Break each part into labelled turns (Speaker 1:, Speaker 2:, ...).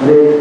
Speaker 1: हरे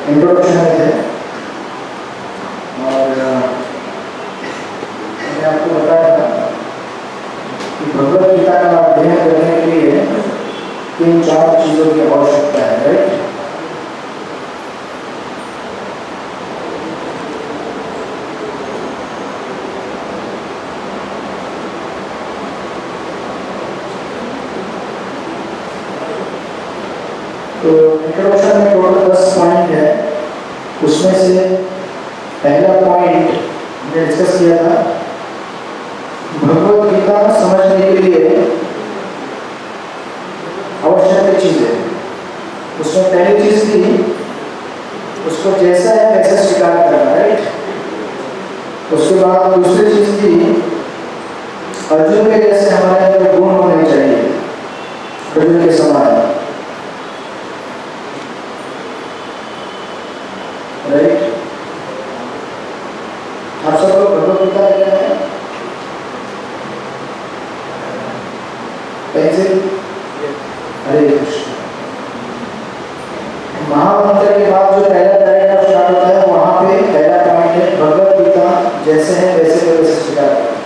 Speaker 1: introduction में थे और मैंने आपको बताया था कि भगवद गीता का अध्ययन करने के लिए 3-4 चीज़ों की आवश्यकता है, राइट। तो इंट्रोडक्शन में टोटल 10 पॉइंट है। उसमें से पहला पॉइंट हमने डिस्कस किया था, भगवद गीता समझने के लिए आवश्यक चीजें। उसमें पहली चीज थी उसको जैसा है वैसा स्वीकार करना, राइट। उसके बाद दूसरी चीज थी अर्जुन के जैसे हमारे अंदर गुण होने चाहिए, अर्जुन के समान, राइट। आप सब लोग भगवद गीता लेते हैं? पेंसिल? हरे कृष्ण। महामंत्र के बाद जो पहला पैराग्राफ स्टार्ट होता है वहां पे पहला पॉइंट है भगवद गीता जैसे है वैसे को वैसे स्वीकार करें।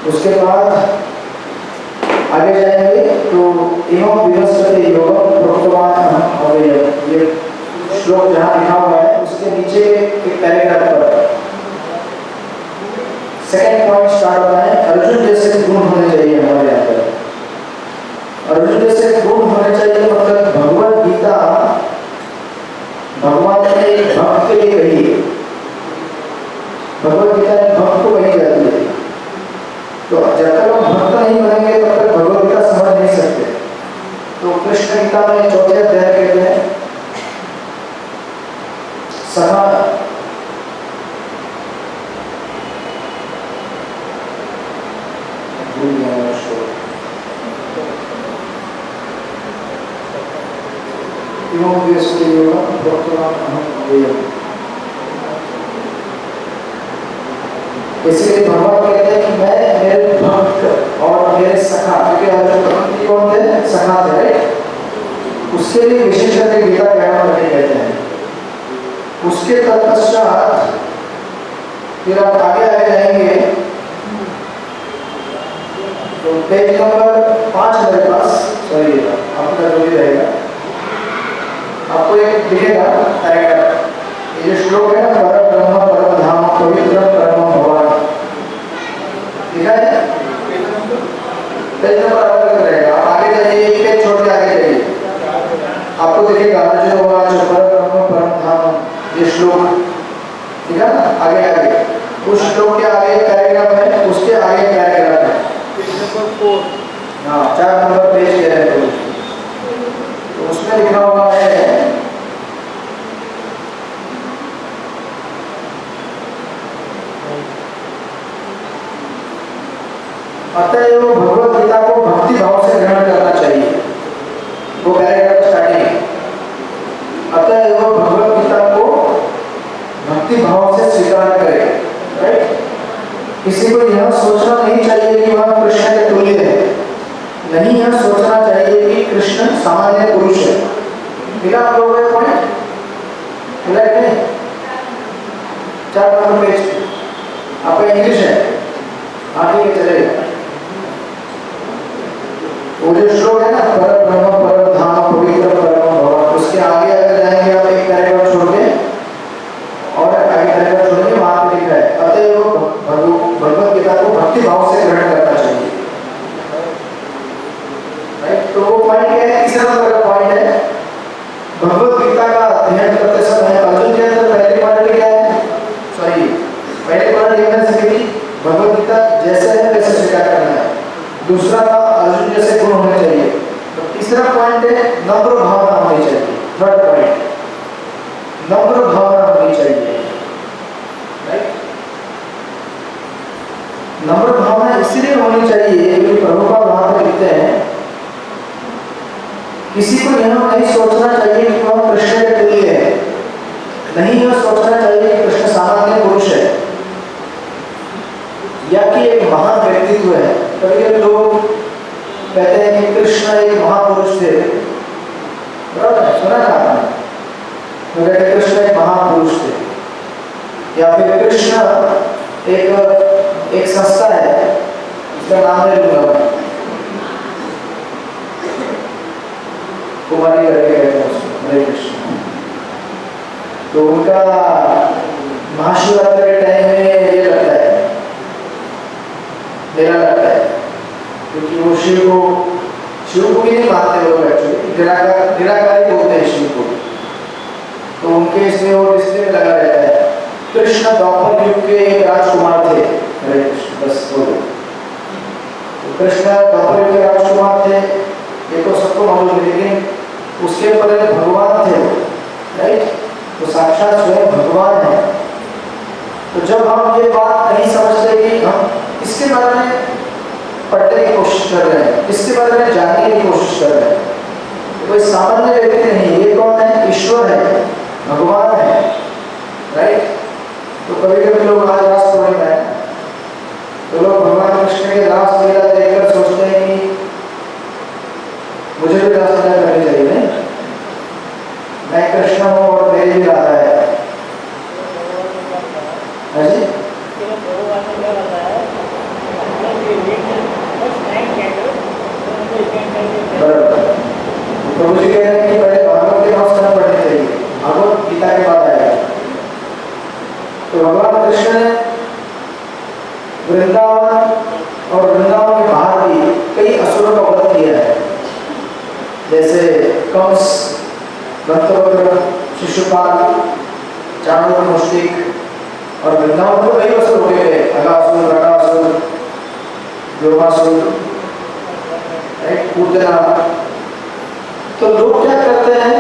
Speaker 1: उसके बाद आगे जाएंगे तो एवं विवस्वते योगम प्रोक्तवान अहम् अव्ययम्, ये श्लोक जहाँ लिखा हुआ है उसके नीचे एक पैराग्राफ पर सेकंड पॉइंट स्टार्ट होता है अर्जुन जैसे गुण होने चाहिए हमारे अंदर। अर्जुन जैसे गुण होने चाहिए मतलब भगवद गीता भगवान ने एक भक्त के लिए कही है। भगवद गीता एक भक्त को कही जाती है, तो जब तक हम भक्त नहीं बनेंगे तब तक भगवद गीता समझ नहीं सकते। तो कृष्ण गीता में चौथे अध्याय कहते हैं सखा इसलिए भगवान कहते हैं कि मैं मेरे भक्त और मेरे सखा, क्योंकि अर्जुन कौन थे? सखा थे, राइट। उसके लिए विशेष करके गीता ज्ञान करके कहते हैं। उसके तत्पश्चात फिर आप आगे जाएंगे तो पेज नंबर 5 मेरे पास, सॉरी आपका जो भी रहेगा आपको एक दिखेगा पैराग्राफ, ये जो श्लोक है ना, परम ब्रह्म परम धाम पवित्र परम भगवान, दिखा है पेज नंबर अलग रहेगा। आप आगे जाइए, एक पेज छोड़ के आगे जाइए, आपको दिखेगा अर्जुन उवाच परम ब्रह्म परम धाम, ये श्लोक, ठीक है ना। आगे आगे उस श्लोक के आगे पैराग्राफ है, उसके आगे पैराग्राफ है, पेज नंबर 4, हाँ 4 नंबर पेज के है। तो उसमें लिखा हुआ है अतएव भगवद गीता को भक्ति भाव से ग्रहण करना चाहिए। वो पैराग्राफ स्टार्टिंग, अतएव भगवद गीता को भक्ति भाव से स्वीकार करें, राइट। किसी को यह सोचना नहीं चाहिए कि वह कृष्ण के तुल्य है, नहीं यह सोचना चाहिए कि कृष्ण सामान्य पुरुष है। मिला आप लोगों को पॉइंट? मिला कि नहीं? 4 नंबर पेज आपका इंग्लिश है, आगे के चलेगा। वो जो श्लोक है ना, परम ब्रह्म परम धाम पवित्र परम भगवान, उसके आगे अगर जाएंगे आप एक पैराग्राफ छोड़ के और आगे पैराग्राफ छोड़ के वहां पे लिखा है अतएव भगवद गीता को भक्ति भाव से ग्रहण करना चाहिए, राइट। तो वो पॉइंट क्या है? तीसरा नंबर का पॉइंट है भगवद गीता का अध्ययन करते समय अर्जुन के अंदर पहली क्वालिटी क्या है? सॉरी पहली क्वालिटी ये है कि भगवद गीता जैसे है वैसे स्वीकार करना है। दूसरा था अर्जुन जैसे गुण होने चाहिए। तो तीसरा पॉइंट है नम्र भावना होनी चाहिए। थर्ड पॉइंट नम्र भावना होनी चाहिए, राइट। नम्र भावना इसलिए होनी चाहिए क्योंकि प्रभुपाद वहां पर लिखते हैं किसी को यह नहीं सोचना चाहिए कि वह कृष्ण के तुल्य है, नहीं यह सोचना चाहिए कि कृष्ण सामान्य पुरुष है या कि एक महान व्यक्तित्व है। कभी कभी लोग कहते हैं कि कृष्ण एक महापुरुष थे, बराबर सुना था, तो कहते या फिर कृष्ण एक संस्था है, उसका नाम नहीं लूंगा मैं, कुमारी करके कहते हैं उसको, हरे कृष्ण। तो उनका महाशिवरात्रि के टाइम में ये लगता है, मेला लगता है, क्योंकि वो शिव को भी नहीं मानते लोग, एक्चुअली निराकारी बोलते हैं शिव को। तो उनके इसमें वो डिस्प्ले में लगा रहता है, कृष्ण द्वापर युग के एक राजकुमार थे, हरे कृष्ण, बस बोलो। तो कृष्ण द्वापर युग के राजकुमार थे, ये तो सबको मालूम है, लेकिन उसके ऊपर एक भगवान थे वो, राइट? तो साक्षात स्वयं भगवान है। तो जब हम ये बात नहीं समझते कि हम इसके बारे में पढ़ने की कोशिश कर रहे हैं, इसके बारे में जानने की कोशिश कर रहे हैं, तो कोई सामान्य व्यक्ति नहीं, ये कौन है? ईश्वर है, भगवान है, राइट? तो कभी कभी लोग आज रास पूर्णिमा है, तो लोग भगवान कृष्ण के रास लीला देखकर सोचते हैं कि मुझे भी रास लीला करनी चाहिए, नहीं? मैं कृष्ण हूँ और मेरी भी राधा है, जी? तो मुझे कह रहे हैं कि पहले भागवत के नमस्कार पढ़ने चाहिए, भागवत गीता के बाद आएगा। तो भगवान कृष्ण ने वृंदावन और वृंदावन के बाहर भी कई असुरों का वध किया है, जैसे कंस, दंतवक्र, शिशुपाल, चाणूर, मुष्टिक, और वृंदावन में कई असुर हो गए, अगासुर, रकासुर, व्योमासुर, पूतना। तो लोग क्या करते हैं,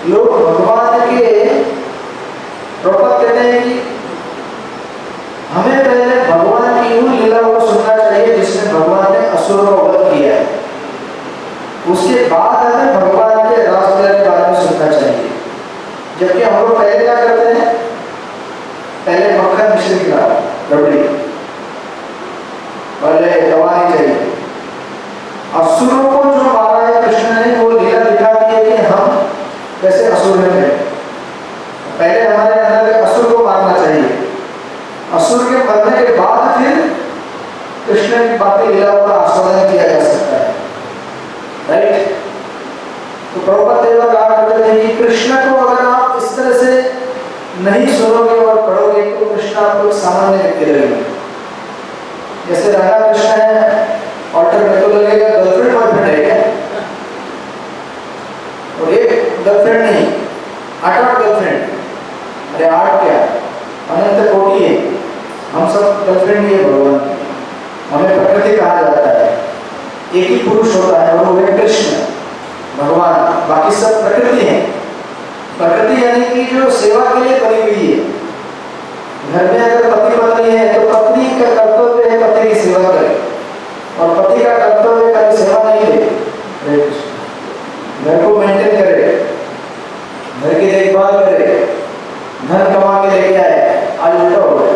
Speaker 1: लोग भगवान के प्रपद कहते हैं कि हमें पहले भगवान की उन लीलाओं को सुनना चाहिए जिसमें भगवान ने असुरों का वध किया है, उसके बाद हमें भगवान के रासलीला के बारे में सुनना चाहिए। जबकि हम लोग पहले क्या करते हैं, पहले मक्खन मिश्री खिलाओ, रबड़ी, पहले दवा नहीं चाहिए। असुरों को जो मारा है कृष्ण ने, वो लीला दिखा दी है कि हम कैसे असुर हैं। पहले हमारे अंदर असुर को मारना चाहिए, असुर के मरने के बाद फिर कृष्ण की बाकी लीलाओं का आस्वादन किया जा सकता है, राइट? तो प्रभुपाद देव कहा करते थे कि कृष्ण को अगर आप इस तरह से नहीं सुनोगे और पढ़ोगे तो कृष्ण आपको सामान्य व्यक्ति लगेगा। जैसे राधा कृष्ण है, ऑल्टर में तो लगेगा गर्लफ्रेंड बॉयफ्रेंड है क्या? और एक गर्लफ्रेंड नहीं, 8 गर्लफ्रेंड, अरे 8 क्या, अनंत कोटि है, हम सब गर्लफ्रेंड ही है भगवान की। हमें प्रकृति कहा जाता है, एक ही पुरुष होता है और वो है कृष्ण भगवान, बाकी सब प्रकृति है। प्रकृति यानी कि जो सेवा के लिए बनी हुई है। घर में अगर पति पत्नी है तो पत्नी का कर्तव्य है पति की सेवा करे, और पति का कर्तव्य कभी सेवा नहीं दे, घर को मेंटेन करे, घर की देखभाल करे, धन कमा के लेके आए। आज उल्टा हो गया,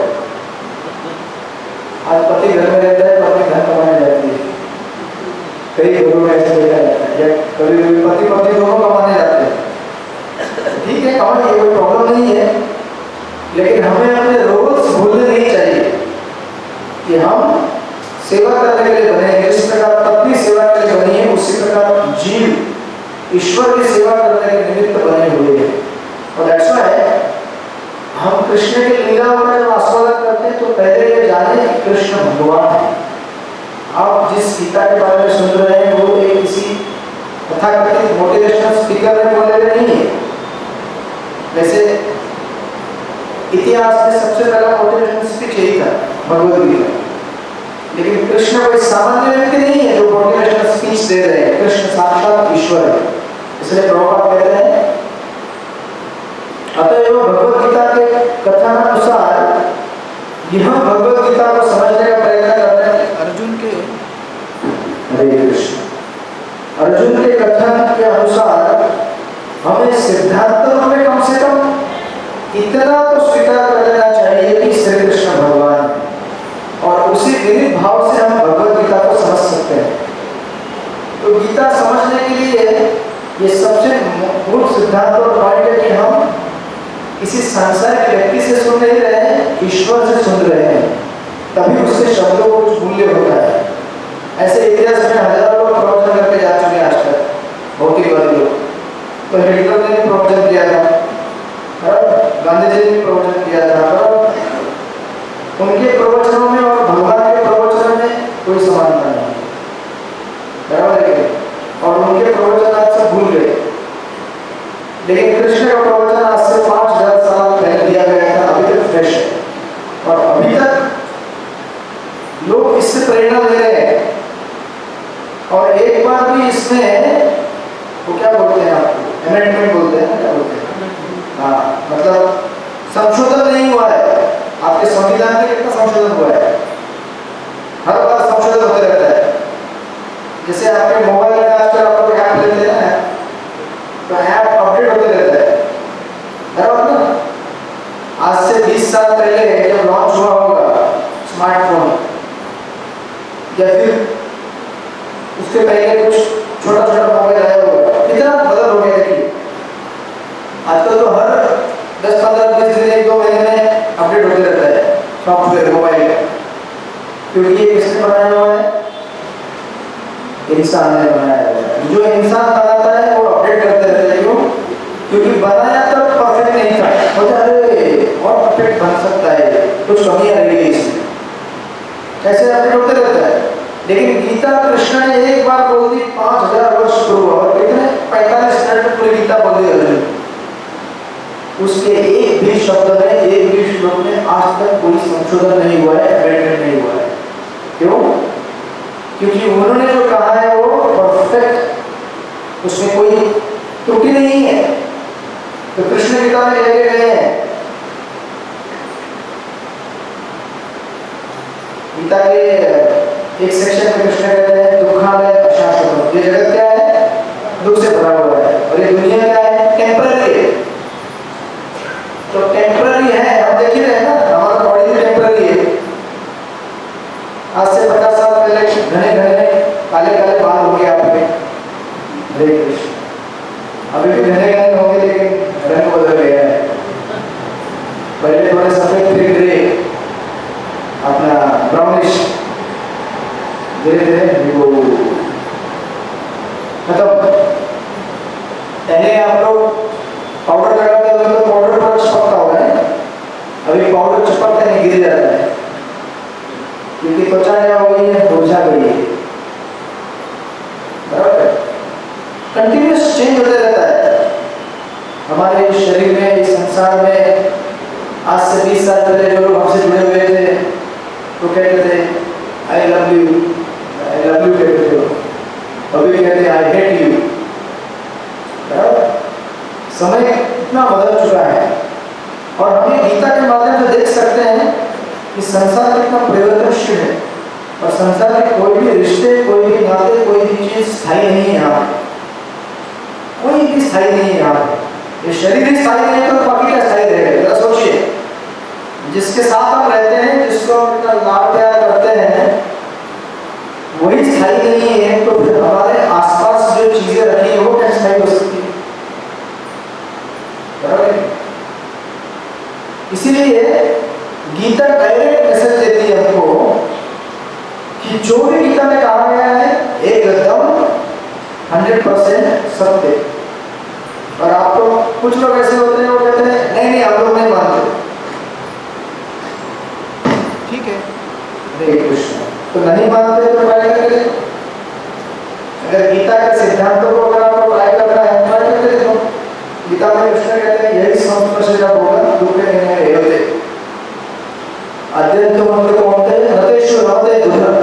Speaker 1: आज पति घर में रहता है, पत्नी धन कमाने जाती है। कई घरों में ऐसा देखा जाता है, या कभी कभी पति पत्नी दोनों कमाने जाते हैं। ठीक है, कमाइए, कोई प्रॉब्लम नहीं है, लेकिन हमें अपने रोल्स भूलने नहीं चाहिए कि हम सेवा करने के लिए बने हैं। जिस प्रकार पत्नी सेवा के लिए बनी है, उसी प्रकार जीव ईश्वर की सेवा करने के निमित्त बने हुए हैं। और ऐसा है, हम कृष्ण की लीलाओं का जब आस्वादन करते हैं तो पहले ये जाने कि कृष्ण भगवान है। आप जिस गीता के बारे में सुन रहे हैं वो एक किसी तथाकथित मोटिवेशनल स्पीकर ने बोले नहीं है। वैसे इतिहास में सबसे पहला मोटिवेशनल स्पीच यही था, भगवद गीता। लेकिन कृष्ण कोई सामान्य व्यक्ति नहीं है जो मोटिवेशनल स्पीच दे रहे हैं, कृष्ण साक्षात ईश्वर है। इसलिए प्रभुपाद कहते हैं, अतएव भगवद गीता के कथनानुसार यह भगवद गीता को समझने का प्रयत्न करते हैं। अर्जुन के हरे कृष्ण, अर्जुन के कथन के अनुसार हमें सिद्धांत में कम से कम इतना तो स्वीकार कर लेना चाहिए कि श्री कृष्ण भगवान है, और उसी विनित भाव से हम भगवद गीता को समझ सकते हैं। तो गीता समझने के लिए ये सबसे मूल सिद्धांत और पॉइंट है कि हम किसी सांसारिक व्यक्ति से सुन नहीं रहे हैं, ईश्वर से सुन रहे हैं, तभी उसके शब्दों को कुछ मूल्य होता है। ऐसे इतिहास में हजारों लोग प्रवचन करके जा चुके हैं आज तक, भौतिकवादी लोग। तो हिटलर ने भी प्रवचन किया था, गांधी जी ने भी प्रवचन किया था, उनके प्रवचनों में और भगवान के प्रवचनों में कोई समानता नहीं, बराबर है। और उनके प्रवचन आज सब भूल गए, लेकिन कृष्ण का प्रवचन आज से 5000 साल पहले दिया गया था, अभी तक फ्रेश है और अभी तक लोग इससे प्रेरणा ले रहे हैं। और एक बार भी इसमें वो क्या बोलते हैं, आपको अमेंडमेंट बोलते हैं, क्या बोलते हैं, हाँ, मतलब संशोधन नहीं हुआ है। आपके संविधान में कितना संशोधन हुआ है? हर बार संशोधन होते रहता है। जैसे आपके मोबाइल में आजकल आप लोग ऐप लेते हैं, तो ऐप अपडेट होते रहता है, बराबर ना? आज से 20 साल पहले जब लॉन्च हुआ होगा स्मार्टफोन, या फिर उसके पहले कुछ छोटा छोटा मोबाइल आया होगा, कितना बदल हो गया। देखिए आजकल तो हर 10, 15, 20 दिन, 1-2 महीने में अपडेट होते रहता है सॉफ्टवेयर मोबाइल का। क्योंकि ये किसने बनाया हुआ है? इंसान ने बनाया हुआ है। जो इंसान बनाता है वो अपडेट करते रहते हैं। क्यों? क्योंकि बनाया तब परफेक्ट नहीं था, अरे और परफेक्ट बन सकता है, कुछ कमियां रह गई इसमें, ऐसे अपडेट होते रहता है। लेकिन गीता कृष्ण ने एक बार बोल दी 5000 वर्ष पूर्व, और कितने 45 मिनट में पूरी गीता बोल दी अर्जुन। उसके एक भी शब्द में, एक भी श्लोक में आज तक कोई संशोधन नहीं हुआ है, अमेंडमेंट नहीं हुआ है। क्यों? क्योंकि उन्होंने जो कहा है वो परफेक्ट, उसमें कोई त्रुटि नहीं है। तो कृष्ण गीता में कहे गए हैं, गीता के एक सेक्शन में कृष्ण कहते हैं दुखालय अशाश्वत, ये जगत क्या है? दुख से भरा हुआ है, और ये दुनिया क्या है? टेम्पररी है। तो टेम्पररी है, हम देख ही रहे हैं ना, हमारा बॉडी भी टेम्पररी है। आज से 50 साल पहले घने घने काले काले बाल हो गए आपके, हरे कृष्ण, अभी भी घने घने होंगे, लेकिन रंग बदल गया है। पहले थोड़े सफेद, फिर ग्रे, अपना ब्राउनिश, धीरे धीरे वो मतलब पहले आप लोग पाउडर लगाते हो तो पाउडर पर चिपकता होगा है, अभी पाउडर चिपकता नहीं, गिर जाता है, क्योंकि त्वचा क्या हो गई है? मुरझा गई है, बराबर है। कंटिन्यूस चेंज होते रहता है हमारे शरीर में, इस संसार में। आज से 20 साल पहले जो लोग हमसे जुड़े हुए थे तो कहते थे I love you, I love you कहते थे, अभी कहते हैं आई हेट यू, बराबर। समय इतना बदल चुका है, और हम ये गीता के माध्यम से देख सकते हैं कि संसार कितना परिवर्तनशील है, और संसार में कोई भी रिश्ते, कोई भी नाते, कोई भी चीज स्थायी नहीं है। यहाँ कोई भी स्थायी नहीं है। यहाँ ये शरीर ही स्थायी नहीं है, तो बाकी क्या स्थायी रहेगा? जरा सोचिए, जिसके साथ हम रहते हैं, जिसको हम इतना लाड प्यार करते हैं, वही स्थायी नहीं है, तो फिर हमारे आसपास जो चीजें रखी है वो क्या स्थायी हो सकती है? बराबर। इसीलिए गीता डायरेक्ट मैसेज देती है हमको कि जो भी गीता में कहा गया है एकदम 100% सत्य। और आपको कुछ लोग ऐसे होते हैं, वो कहते हैं नहीं नहीं हम लोग नहीं मानते, ठीक है, हरे कृष्ण, तो नहीं मानते तो ट्राई करके देखो। अगर गीता के सिद्धांतों को अगर आपको ट्राई करना है, ट्राई करके देखो। गीता में कृष्ण कहते हैं यही संस्पर्श जब होगा दुखे नहीं होते, अत्यंत मंत्र होते नतेश्वर होते दुर्लभ।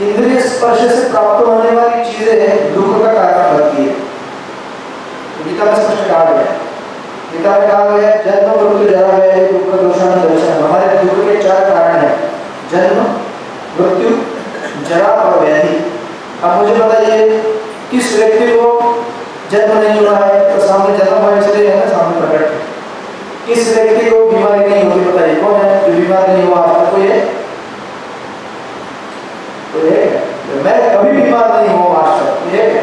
Speaker 1: इंद्रिय स्पर्श से प्राप्त होने वाली चीजें दुख का कारण बनती है। गीता में स्पष्ट कहा गया है, गीता में कहा गया है जन्म मृत्यु जरा व्याधि दुख दोषान दर्शन। हमारे दुख के 4 कारण हैं, जन्म, मृत्यु, जरा और व्याधि। अब मुझे बताइए किस व्यक्ति को जन्म नहीं हुआ है? तो सामने जन्म हुआ इसलिए है ना, सामने प्रकट है। किस व्यक्ति को बीमारी नहीं होती? बताइए कौन है जो बीमार नहीं हुआ? आपको कोई है? कोई है? मैं कभी बीमार नहीं हुआ आज तक, ये है?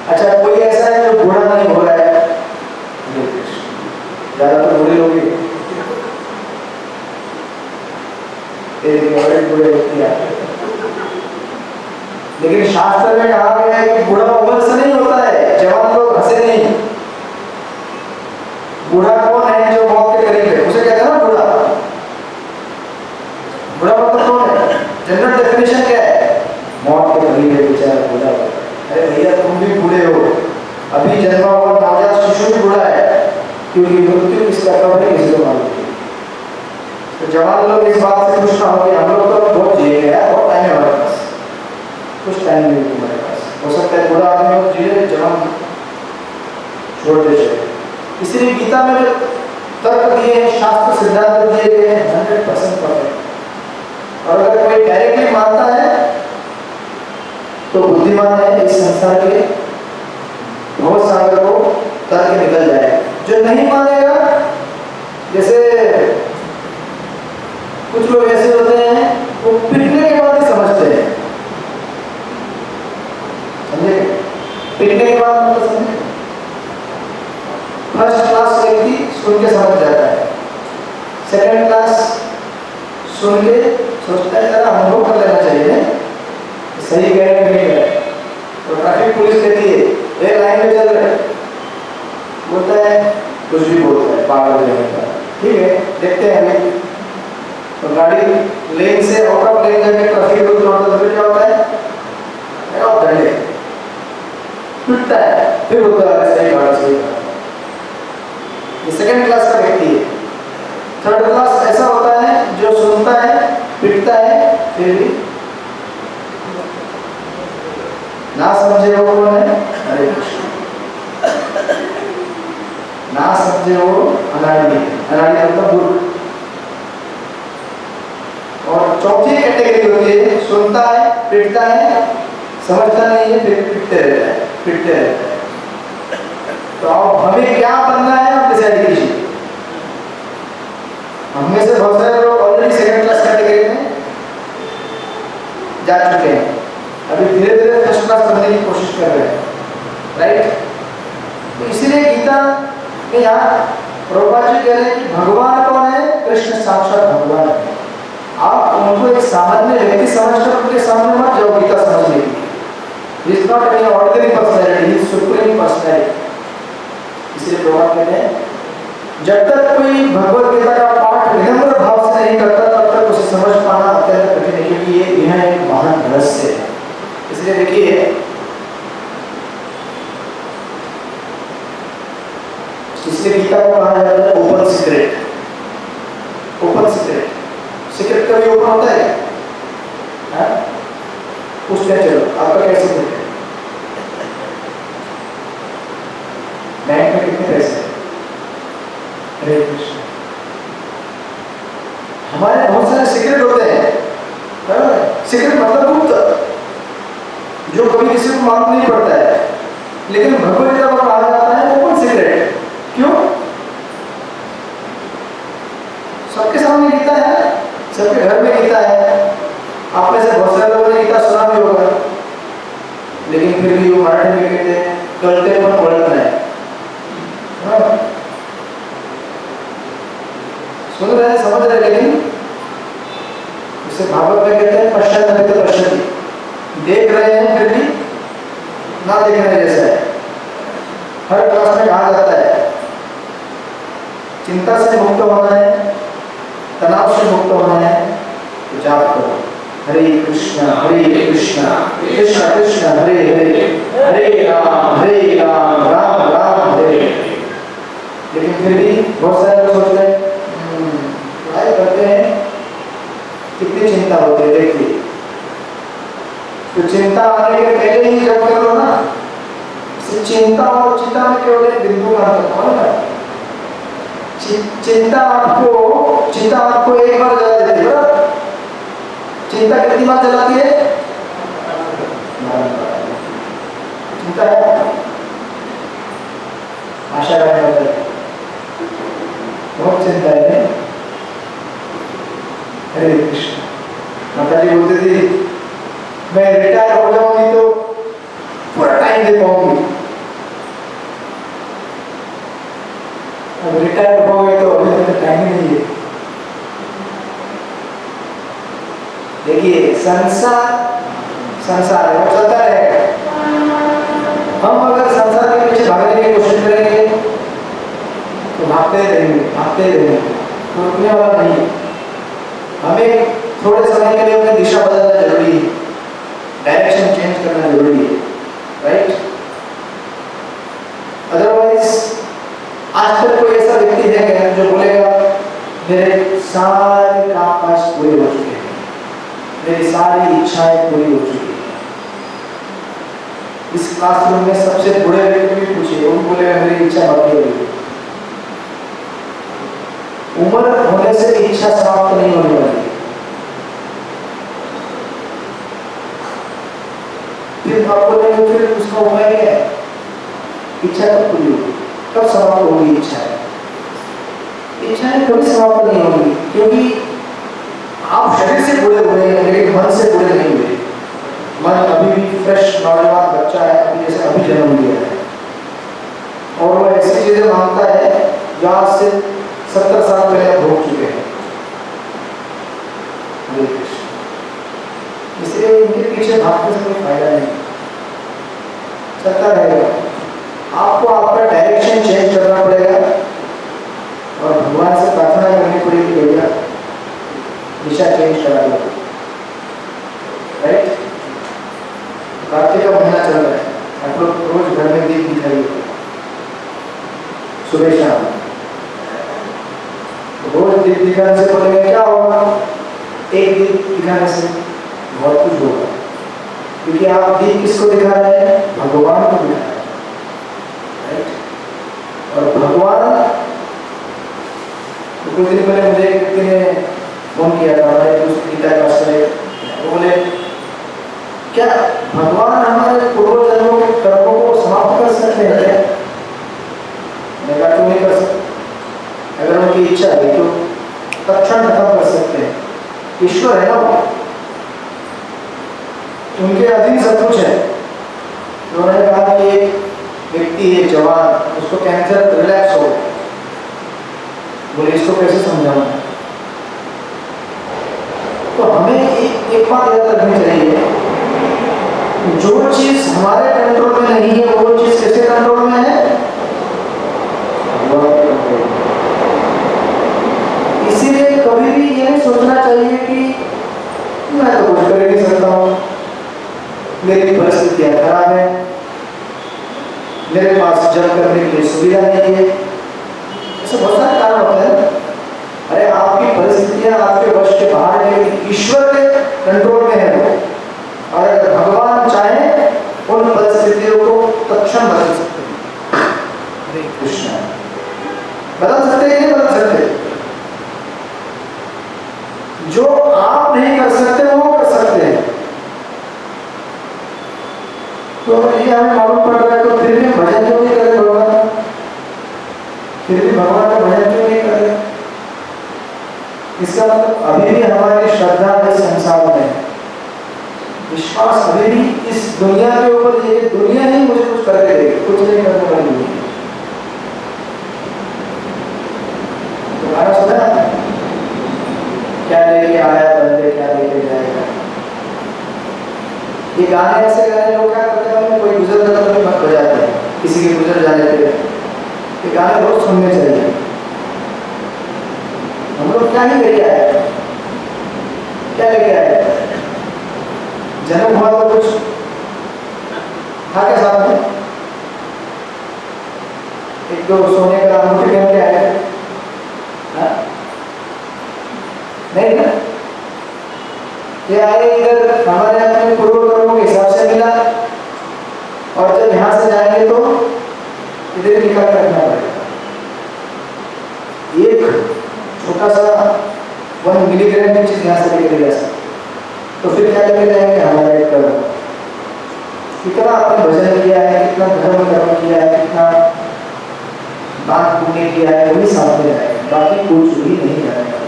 Speaker 1: अच्छा, कोई ऐसा है जो बूढ़ा नहीं हो रहा है? ज़्यादा तो बूढ़े लोग ही बड़े बूढ़े व्यक्ति आते हैं। लेकिन शास्त्र में कहा गया है कि बूढ़ा उम्र से नहीं होता है, जवान लोग हंसे नहीं। बूढ़ा कौन है? जो मौत के करीब है, उसे कहते हैं ना बूढ़ा। बूढ़ा मतलब कौन है? जनरल डेफिनेशन क्या है? मौत के करीब है बेचारा बूढ़ा। अरे भैया तुम भी बूढ़े हो, अभी जन्मा हुआ नवजात शिशु भी बूढ़ा है, क्योंकि मृत्यु किसका कब है किसी को मालूम नहीं। तो जवान लोग इस बात से खुश ना हो कि हम लोग तो बहुत जिए गए, बहुत टाइम है हमारे पास, कुछ टाइम नहीं है हमारे पास। हो सकता है बूढ़ा आदमी लोग जिए, जवान छोड़ दे चले। इसलिए गीता में जो तर्क दिए हैं, शास्त्र सिद्धांत दिए गए हैं, 100% परफेक्ट। और अगर कोई डायरेक्टली मानता है तो बुद्धिमान है, इस संसार के बहुत सागर को तर्क निकल जाए। जो नहीं मानेगा, जैसे कुछ लोग ऐसे होते हैं वो पिटने के बाद ही समझते हैं, समझे? पिटने के बाद मतलब समझे? फर्स्ट क्लास व्यक्ति सुन के समझ जाता है, सेकंड क्लास सुन के सोचता है जरा अनुभव कर लेना चाहिए, सही कह रहे नहीं कह रहे। तो ट्रैफिक पुलिस कहती है एक लाइन में चल रहे, बोलता है कुछ भी बोलता है, पागल है, ठीक है देखते हैं अभी। तो गाड़ी लेन से आउट ऑफ लेन जाके ट्रैफिक रूल तोड़ता है, क्या होता है? दंडे पिटता है, फिर बोलता है सही गाड़ी सही। ये सेकंड क्लास का व्यक्ति है। थर्ड क्लास ऐसा होता है जो सुनता है, पिटता है, फिर भी ना समझे वो कौन है? हरे कृष्ण। ना समझे वो अनाड़ी, अनाड़ी मतलब मूर्ख। और चौथी कैटेगरी होती है, सुनता है, पिटता है, समझता नहीं है, फिर पिटते रहता है, पिटते रहता है। तो अब हमें क्या बनना है, आप डिसाइड कीजिए। हम में से बहुत सारे लोग ऑलरेडी सेकंड क्लास कैटेगरी में जा चुके हैं, अभी धीरे धीरे फर्स्ट क्लास बनने की कोशिश कर रहे हैं, राइट? तो इसीलिए गीता में यहाँ प्रभुपाद जी कह रहे हैं कि भगवान कौन है? कृष्ण साक्षात भगवान है। आप उनको एक सामान्य व्यक्ति समझकर उनके सामने मत जाओ गीता समझने के लिए। He is not any ordinary personality, he is supreme personality। इसलिए प्रभुपाद कहते हैं जब तक कोई भगवत गीता का पाठ विनम्र भाव से नहीं करता, तब तक उसे समझ पाना अत्यंत कठिन है, क्योंकि यह एक महान रहस्य है। इसलिए देखिए, इसलिए गीता को कहा जाता है open secret. Open secret, secret कभी ओपन होता है? पूछते हैं, चलो आपका क्या सीक्रेट है? बैंक में कितने पैसे हैं? हरे कृष्ण। हमारे बहुत सारे सीक्रेट होते हैं, सीक्रेट मतलब गुप्त, जो कभी किसी को मालूम नहीं पड़ता है। लेकिन भगवद गीता को कहा जाता है ओपन सीक्रेट। क्यों? सबके सामने गीता है, सबके घर में गीता है। आप में से बहुत सारे लोगों ने गीता सुना भी होगा, लेकिन फिर भी वो मराठी में कहते हैं कलते पर पढ़त है। सुन रहे हैं, समझ रहे, लेकिन उसे भागवत में कहते हैं पश्चात पश्चात, देख रहे हैं फिर भी ना देखने जैसा है। हर क्लास में कहा जाता है चिंता से मुक्त होना है, तनाव से मुक्त होना है, तो जाप करो हरे कृष्ण कृष्ण कृष्ण हरे हरे, हरे राम राम राम हरे। लेकिन फिर भी बहुत सारे लोग सोचते हैं, पढ़ाई करते हैं, कितनी चिंता होती है। देखिए, तो चिंता आने के पहले ही जब कर लो ना, चिंता और चिंता में केवल एक बिंदु का अंतर है। चिंता आपको एक बार जला देती है, चिंता कितनी बार जलाती है? चिंता है आशा है, बहुत चिंता है। हरे कृष्ण। माता जी बोलती थी मैं रिटायर हो जाऊंगी तो पूरा टाइम दे पाऊंगी। अब रिटायर हो गए तो अभी तक टाइम ही नहीं है। देखिए संसार है, वो चलता रहेगा। हम अगर संसार के पीछे भागने की कोशिश करेंगे तो भागते रहेंगे, तो रुकने वाला नहीं। हमें थोड़े समय के लिए अपनी दिशा बदलना जरूरी है, डायरेक्शन चेंज करना जरूरी है, राइट? अदरवाइज आज तक कोई ऐसा व्यक्ति है क्या जो बोलेगा मेरे सारे काम काज पूरे हो चुके हैं, मेरी सारी इच्छाएं पूरी हो चुकी हैं? इस क्लासरूम में सबसे बूढ़े व्यक्ति भी पूछिए, वो बोलेगा मेरी इच्छा बाकी है। उम्र होने से इच्छा समाप्त नहीं होने वाली। फिर आप बोलेंगे फिर उसका उपाय क्या है? इच्छा कब पूरी होगी, कब समाप्त होगी इच्छाएं? इच्छाएं कभी समाप्त नहीं होगी, क्योंकि आप शरीर से जुड़े हुए हैं लेकिन मन से जुड़े नहीं हुए। मन अभी भी फ्रेश नौजवान बच्चा है, अभी जैसे अभी जन्म लिया है, और वो ऐसी चीजें मांगता है जो आज से 70 साल पहले भोग चुके हैं। इसलिए इनके पीछे भागने से कोई फायदा नहीं, चलता रहेगा। आपको आपका डायरेक्शन चेंज करना पड़ेगा और भगवान से प्रार्थना करनी पड़ेगी, भैया दिशा चेंज करा दो, राइट? कार्तिक का महीना चल रहा है, आप लोग रोज घर में दीप दिखाइए, सुबह शाम। रोज दीप दिखाने से बोलेंगे क्या होगा? एक दीप दिखाने से बहुत कुछ होगा, क्योंकि आप दीप किसको दिखा रहे हैं? भगवान को दिखा रहे हैं, राइट? और भगवान, तो कुछ दिन पहले मुझे एक व्यक्ति ने फोन किया था, गीता क्लास में, वो बोले क्या भगवान हमारे पूर्व जन्मों के कर्मों को समाप्त कर सकते हैं क्या? मैं कहा क्यों नहीं कर सकते? अगर उनकी इच्छा है तो तत्क्षण खत्म कर सकते हैं। ईश्वर है ना, वो उनके अधीन सब कुछ है। उन्होंने कहा कि एक व्यक्ति है जवान, उसको कैंसर रिलैक्स हो, बोले इसको कैसे समझाऊं? तो हमें एक बात याद रखनी चाहिए, जो चीज हमारे कंट्रोल में नहीं है वो चीज किसके कंट्रोल में है? इसीलिए कभी भी ये नहीं सोचना चाहिए कि मैं तो कुछ कर नहीं सकता हूँ, मेरी परिस्थितियां खराब है, मेरे पास जब करने के लिए सुविधा नहीं है। ऐसे बहुत सारे कारण होते हैं। अरे आपकी परिस्थितियां आपके वश के बाहर है, ईश्वर के कंट्रोल में है वो, और अगर भगवान चाहे उन परिस्थितियों को तत्क्षण बदल सकते हैं। हरे कृष्ण, बदल सकते हैं, नहीं बदल सकते? जो आप नहीं कर सकते वो कर सकते हैं। तो ये हमें मालूम पड़ रहा है, तो फिर भी भजन क्यों नहीं करे भगवान? फिर भी भगवान का भजन क्यों नहीं करे? इसका मतलब अभी भी हमारी श्रद्धा इस संसार में है, विश्वास अभी भी इस दुनिया के ऊपर ये दुनिया ही मुझे कुछ करके देगी, कुछ नहीं करने वाली नहीं। तो गाना सुना, क्या लेके आया बंदे क्या लेके जाएगा? ये गाने ऐसे गाने लोग क्या करते हैं, कोई गुजर जाता तो मत बजाते हैं, किसी के गुजर जाने पे। ये गाने रोज सुनने चाहिए। हम लोग क्या ही लेके आए, क्या लेके आए? जन्म हुआ तो कुछ था क्या साथ में? एक दो सोने का अंगूठी पहन के आए, नहीं ना? ये आए इधर हमारे अपने पूर्व कर्मों के हिसाब से मिला, और जब यहाँ से जाएंगे तो इधर निकाल कर रखना पड़ेगा। एक छोटा सा 1 मिलीग्राम की चीज यहाँ से लेकर जा सकते, तो फिर क्या लेके जाएंगे? हमारा एक कर्म। कितना आपने भजन किया है, कितना धर्म कर्म किया है, कितना दान पुण्य किया है, वही साथ में जाएगा, बाकी कुछ भी नहीं जाने वाला।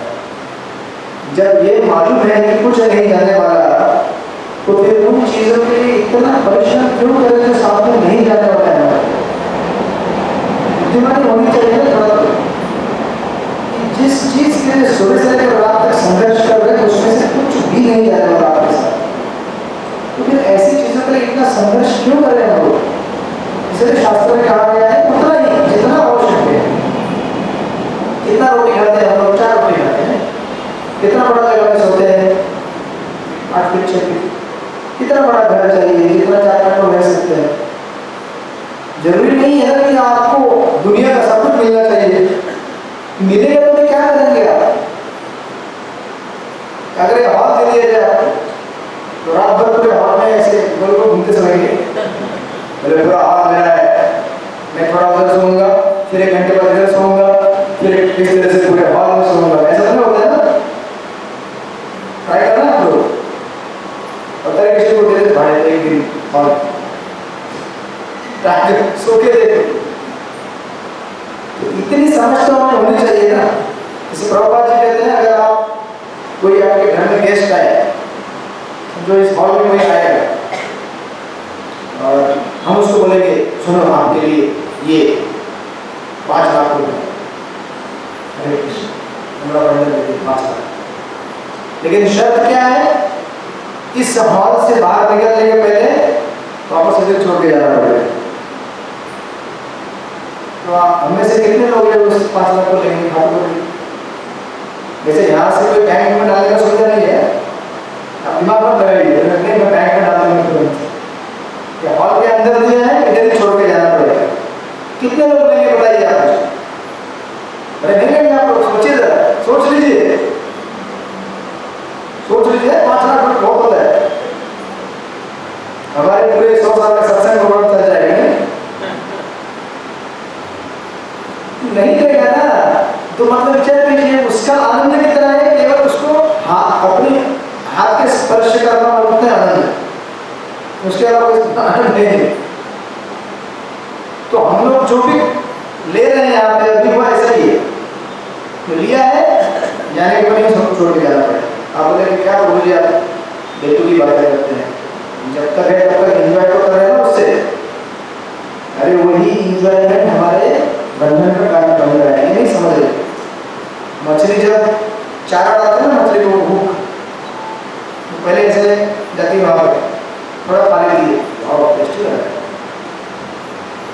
Speaker 1: जब ये मालूम है कि कुछ नहीं जाने वाला, तो फिर उन चीजों के लिए इतना परिश्रम क्यों करें जो साथ में नहीं जाने वाला है? बुद्धिमानी होनी चाहिए ना थोड़ा। जिस चीज के लिए सुबह से लेकर रात तक संघर्ष कर रहे हैं उसमें से कुछ भी नहीं जाने वाला आपके साथ। तो फिर ऐसी चीजों के लिए इतना संघर्ष क्यों कर रहे हैं हम लोग? इसलिए शास्त्र में कहा गया है उतना ही जितना आवश्यक है। कितना रोटी खाते हैं हम लोग? 4 रोटी खाते हैं। कितना बड़ा जगह में सोते हैं? 8 फीट 6 फीट। कितना बड़ा घर चाहिए? कितना 4 फीट में रह सकते हैं? जरूरी नहीं है कि आपको दुनिया का सब कुछ मिलना चाहिए। मिलेगा तो क्या करेंगे आप? अगर ये हॉल दे दिया जाए आपको तो रात भर पूरे हॉल में ऐसे गोल गोल घूमते सोएंगे। बोले पूरा हॉल मेरा है, मैं थोड़ा उधर सोऊंगा, फिर 1 घंटे बाद इधर सोऊंगा, फिर इस तरह से पूरे हॉल में सोऊंगा। ऐसा तो नहीं होता है ना? ट्राई करना आप लोग। पता है किसी को दे देते भाड़े एक दिन हॉल सो के देखो। तो इतनी समझ तो हमें होनी चाहिए ना। जैसे प्रभुपाद जी कहते हैं अगर आप कोई आपके घर में गेस्ट आए, जो इस हॉल में कोई आएगा और हम उसको बोलेंगे सुनो आपके लिए ये 5 लाख रुपए, हरे कृष्ण हमारा बंधन देते 5 लाख। लेकिन शर्त क्या है? इस हॉल से बाहर निकलने के पहले वापस इधर छोड़ के जाना पड़ेगा। तो हमें से कितने लोग हैं उस 5 लाख को लेंगे? जैसे यहाँ से कोई बैंक में डालने का सुविधा नहीं है, आप दिमाग मत लगाइए नहीं मैं बैंक में डाल दूंगा तुरंत। या हॉल के अंदर दिया है इधर ही छोड़ के जाना पड़ेगा। कितने लोग लेंगे बताइए आप? अरे नहीं लेंगे आप लोग? सोचिए जरा, सोच लीजिए, सोच लीजिए। 5 लाख रुपये बहुत होता है। हमारे पूरे 100 साल का सत्संग प्रोग्राम चल जाएगा नहीं करेगा ना। तो मतलब विचार कीजिए उसका आनंद कितना है? केवल उसको अपने हाथ के स्पर्श करना और उतना आनंद है, उसके अलावा कोई आनंद नहीं है। तो हम लोग जो भी ले रहे हैं यहाँ पे अभी वो ऐसा ही है, तो लिया है जाने के बाद सब छोड़ के जाना पड़ेगा। आप बोले क्या बोल दिया बेतु की बातें करते हैं, जब तक है तब तक एंजॉय तो कर रहे हैं ना उससे। अरे वही एंजॉयमेंट हमारे बंधन का कारण बन रहा है, ये नहीं समझ रहे। मछली जब चारा डालते हैं ना मछली को भूख, तो पहले ऐसे जाती वहाँ पर थोड़ा पानी दिए और टेस्टी लगा,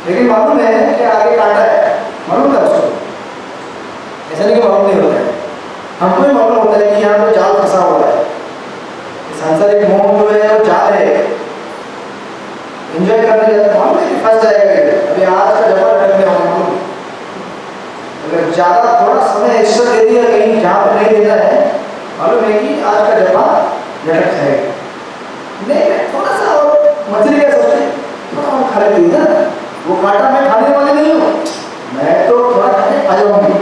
Speaker 1: लेकिन मालूम है कि आगे काटा है, मालूम था उसको। ऐसा नहीं कि मालूम नहीं होता है, हमको भी मालूम होता है कि यहाँ पर जाल फंसा हुआ है। सांसारिक मोह जो है वो जाल है, एंजॉय करने जाते मालूम है कि फंस जाएगा। अभी आज का जमा रखने वाला अगर ज्यादा थोड़ा समय एक्स्ट्रा दे दिया कहीं जहाँ पर नहीं देना है, मालूम है कि आज का जमा लटक जाएगा। नहीं थोड़ा सा और मछली का सोचते थोड़ा और खा लेती है ना, वो कांटा मैं खाने वाली नहीं हूँ, मैं तो थोड़ा खाने आ जाऊंगी।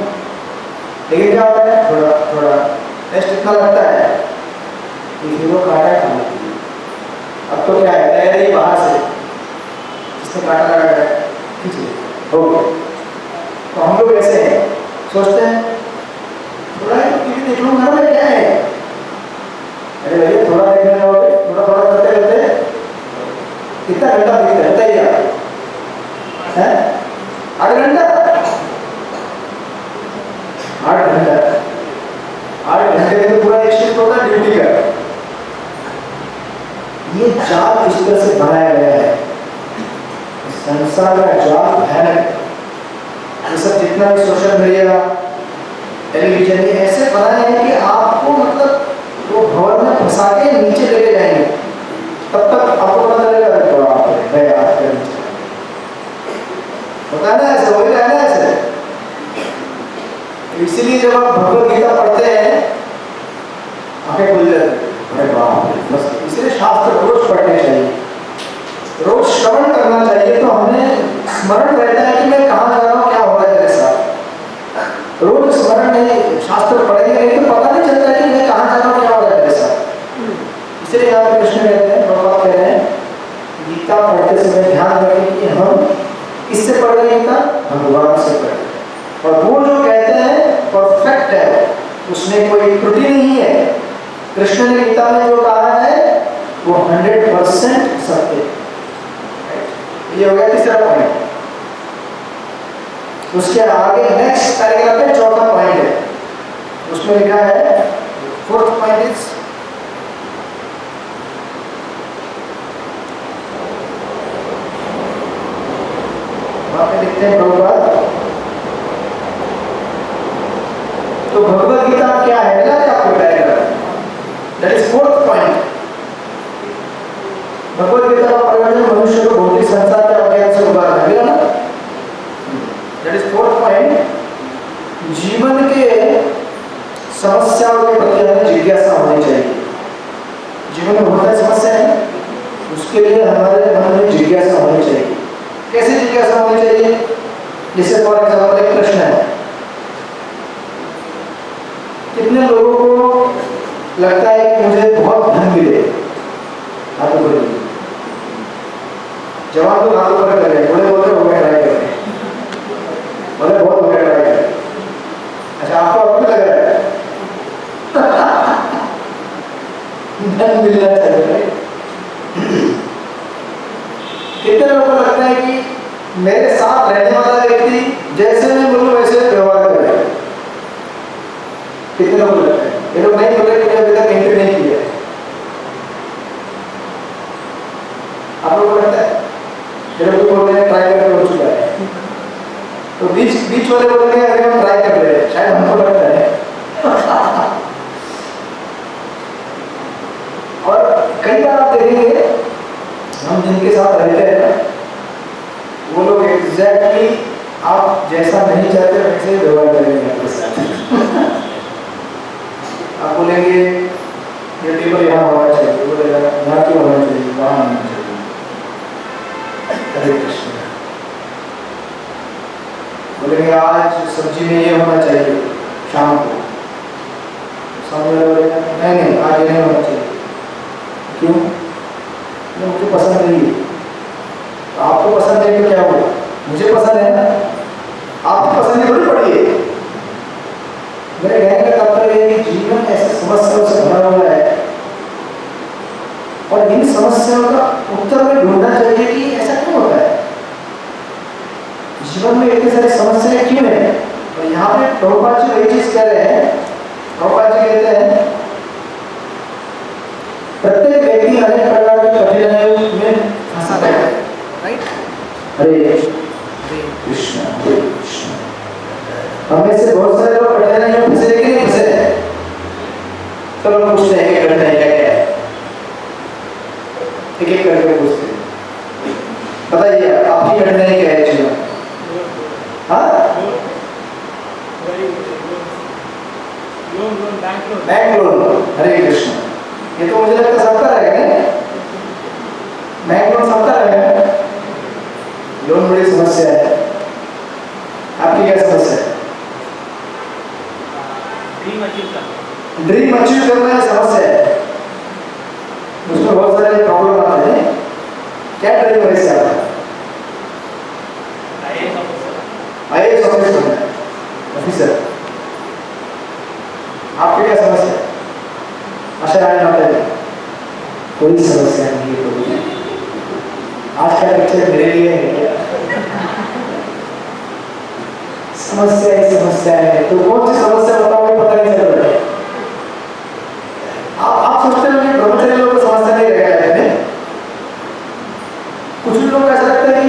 Speaker 1: लेकिन क्या होता है थोड़ा थोड़ा टेस्ट इतना लगता है कि फिर वो कांटा खा लेती है। अब तो क्या है तैयारी बाहर से जिसने कांटा लगा है खींच हो गया। तो हम लोग ऐसे हैं, सोचते हैं थोड़ा टीवी देख लूंगा ना क्या है। अरे भैया थोड़ा देखने जाओगे, थोड़ा थोड़ा करते करते कितना घंटा दिखता है बताइए आप? 8 घंटा 8 घंटा 8 घंटे में तो पूरा एक शिफ्ट होता है ड्यूटी का। ये जाल इस तरह से बनाया गया है, संसार का जाल भयानक। ये सब जितना भी सोशल मीडिया टेलीविजन ये ऐसे बनाए हैं कि आपको मतलब वो भवन में फंसा के नीचे लेके जाएंगे, तब तक आपको पता चलेगा होता है ना ऐसे, वही है ना ऐसे। इसीलिए जब आप भगवद गीता पढ़ते हैं आंखें खुल जाती है, अरे बाप रे। बस इसलिए शास्त्र रोज पढ़ने चाहिए, रोज श्रवण करना चाहिए, तो हमें स्मरण रहता है कि मैं कहाँ जा रहा हूँ, क्या हो रहा है मेरे साथ। रोज स्मरण नहीं, शास्त्र पढ़ेंगे नहीं तो पता नहीं चलता कि मैं कहाँ जा रहा हूँ, क्या हो रहा है मेरे साथ। इसलिए यहाँ पे कृष्ण कहते हैं, भगवान कह रहे हैं गीता पढ़ते समय ध्यान रखें कि हम किससे पढ़ रहे हैं गीता? भगवान से पढ़ रहे हैं। और वो जो कहते हैं परफेक्ट है, उसमें कोई त्रुटि नहीं है। कृष्ण ने गीता में जो कहा है वो 100% सत्य। ये हो गया तीसरा पॉइंट। उसके आगे नेक्स्ट पैराग्राफ में चौथा पॉइंट है, उसमें लिखा है फोर्थ पॉइंट इज वहां पे लिखते हैं प्रभुपाद। तो भगवद गीता क्या है ना आपको बताएगा, that is fourth point. Bhagavad Gita का प्रयोजन मनुष्य को भौतिक संसार के अज्ञान से उबारना है ना, दैट इज फोर्थ पॉइंट। जीवन के समस्याओं के प्रति हमें जिज्ञासा होनी चाहिए। जीवन में बहुत सारी समस्याएं हैं, उसके लिए हमारे मन में जिज्ञासा होनी चाहिए। कैसे जिज्ञासा होनी चाहिए? जैसे फॉर एग्जाम्पल एक प्रश्न है, कितने लोगों को लगता है कि मुझे बहुत धन मिले? हाथों पर जवाब तो हाथों पर कर रहे हैं, बड़े बोल रहे हो गए ट्राई कर रहे हैं, बोले बहुत हो गया ट्राई कर। अच्छा आपको अपने लग रहा है धन मिलना चाहिए। कितने लोगों को लगता है कि मेरे साथ रहने वाला व्यक्ति जैसे मैं बोलूं वैसे व्यवहार करे? कितने लोग लगता है? ये लोग नहीं बोल रहे कि अभी तक एंट्री नहीं किया है। आप लोगों को लगता है? ये लोग बोल रहे हैं ट्राई करके हो चुका है, तो बीच वाले बोल रहे हैं अरे हम ट्राई कर रहे हैं, शायद हमको लगता है। और कई बार आप देखेंगे हम जिनके साथ रहते हैं ना, वो लोग एग्जैक्टली आप जैसा नहीं चाहते वैसे व्यवहार करेंगे आपके साथ। आप बोलेंगे ये टेबल यहाँ होना चाहिए, बोलेगा यहाँ क्यों होना चाहिए, वहाँ होना चाहिए। हरे कृष्ण। बोलेंगे आज सब्जी में ये होना चाहिए शाम को, सामने वाला बोलेगा नहीं आज ये नहीं होना चाहिए। क्यों? मुझे पसंद नहीं है। तो आपको पसंद है तो क्या हुआ? मुझे पसंद है ना, आपको पसंद थोड़ी पड़ी है। मेरे कहने का तात्पर्य है कि जीवन ऐसे समस्याओं से भरा हुआ है और इन समस्याओं का उत्तर में ढूंढना चाहिए कि ऐसा क्यों होता है, जीवन में इतनी सारी समस्याएं क्यों है। और यहाँ पे प्रभुपाद जी वही चीज कह रहे हैं। प्रभुपाद जी कहते हैं प्रत्येक व्यक्ति अनेक प्रकार की कठिनाइयों में फंसा रहता है, राइट? हरे कृष्ण हरे कृष्ण। हमें से बहुत सारे लोग कठिनाइयों में फंसे कि नहीं फंसे? तो लोग पूछते हैं कि कठिनाई क्या है, एक एक करके पूछते हैं। बताइए आपकी कठिनाई क्या है जीवन? हाँ, बैंक लोन। हरे कृष्ण। ये तो मुझे लगता सबका रहेगा, बैंक लोन सबका रहेगा। लोन बड़ी समस्या है। आपकी क्या समस्या है? ड्रीम अचीव करना समस्या है, उसमें बहुत सारे प्रॉब्लम आते हैं। क्या ड्रीम है इससे आपका? IAS officer. आपकी क्या समस्या है? आशा राय कोई समस्या नहीं है। कोई आज का लेक्चर मेरे लिए है। समस्या ही समस्या है, तो कौन सी समस्या बताओगे पता नहीं चल रहा है। आप सोचते हो कि ब्रह्मचारी लोगों को समस्या नहीं रहेगा। कुछ लोग ऐसा लगता है कि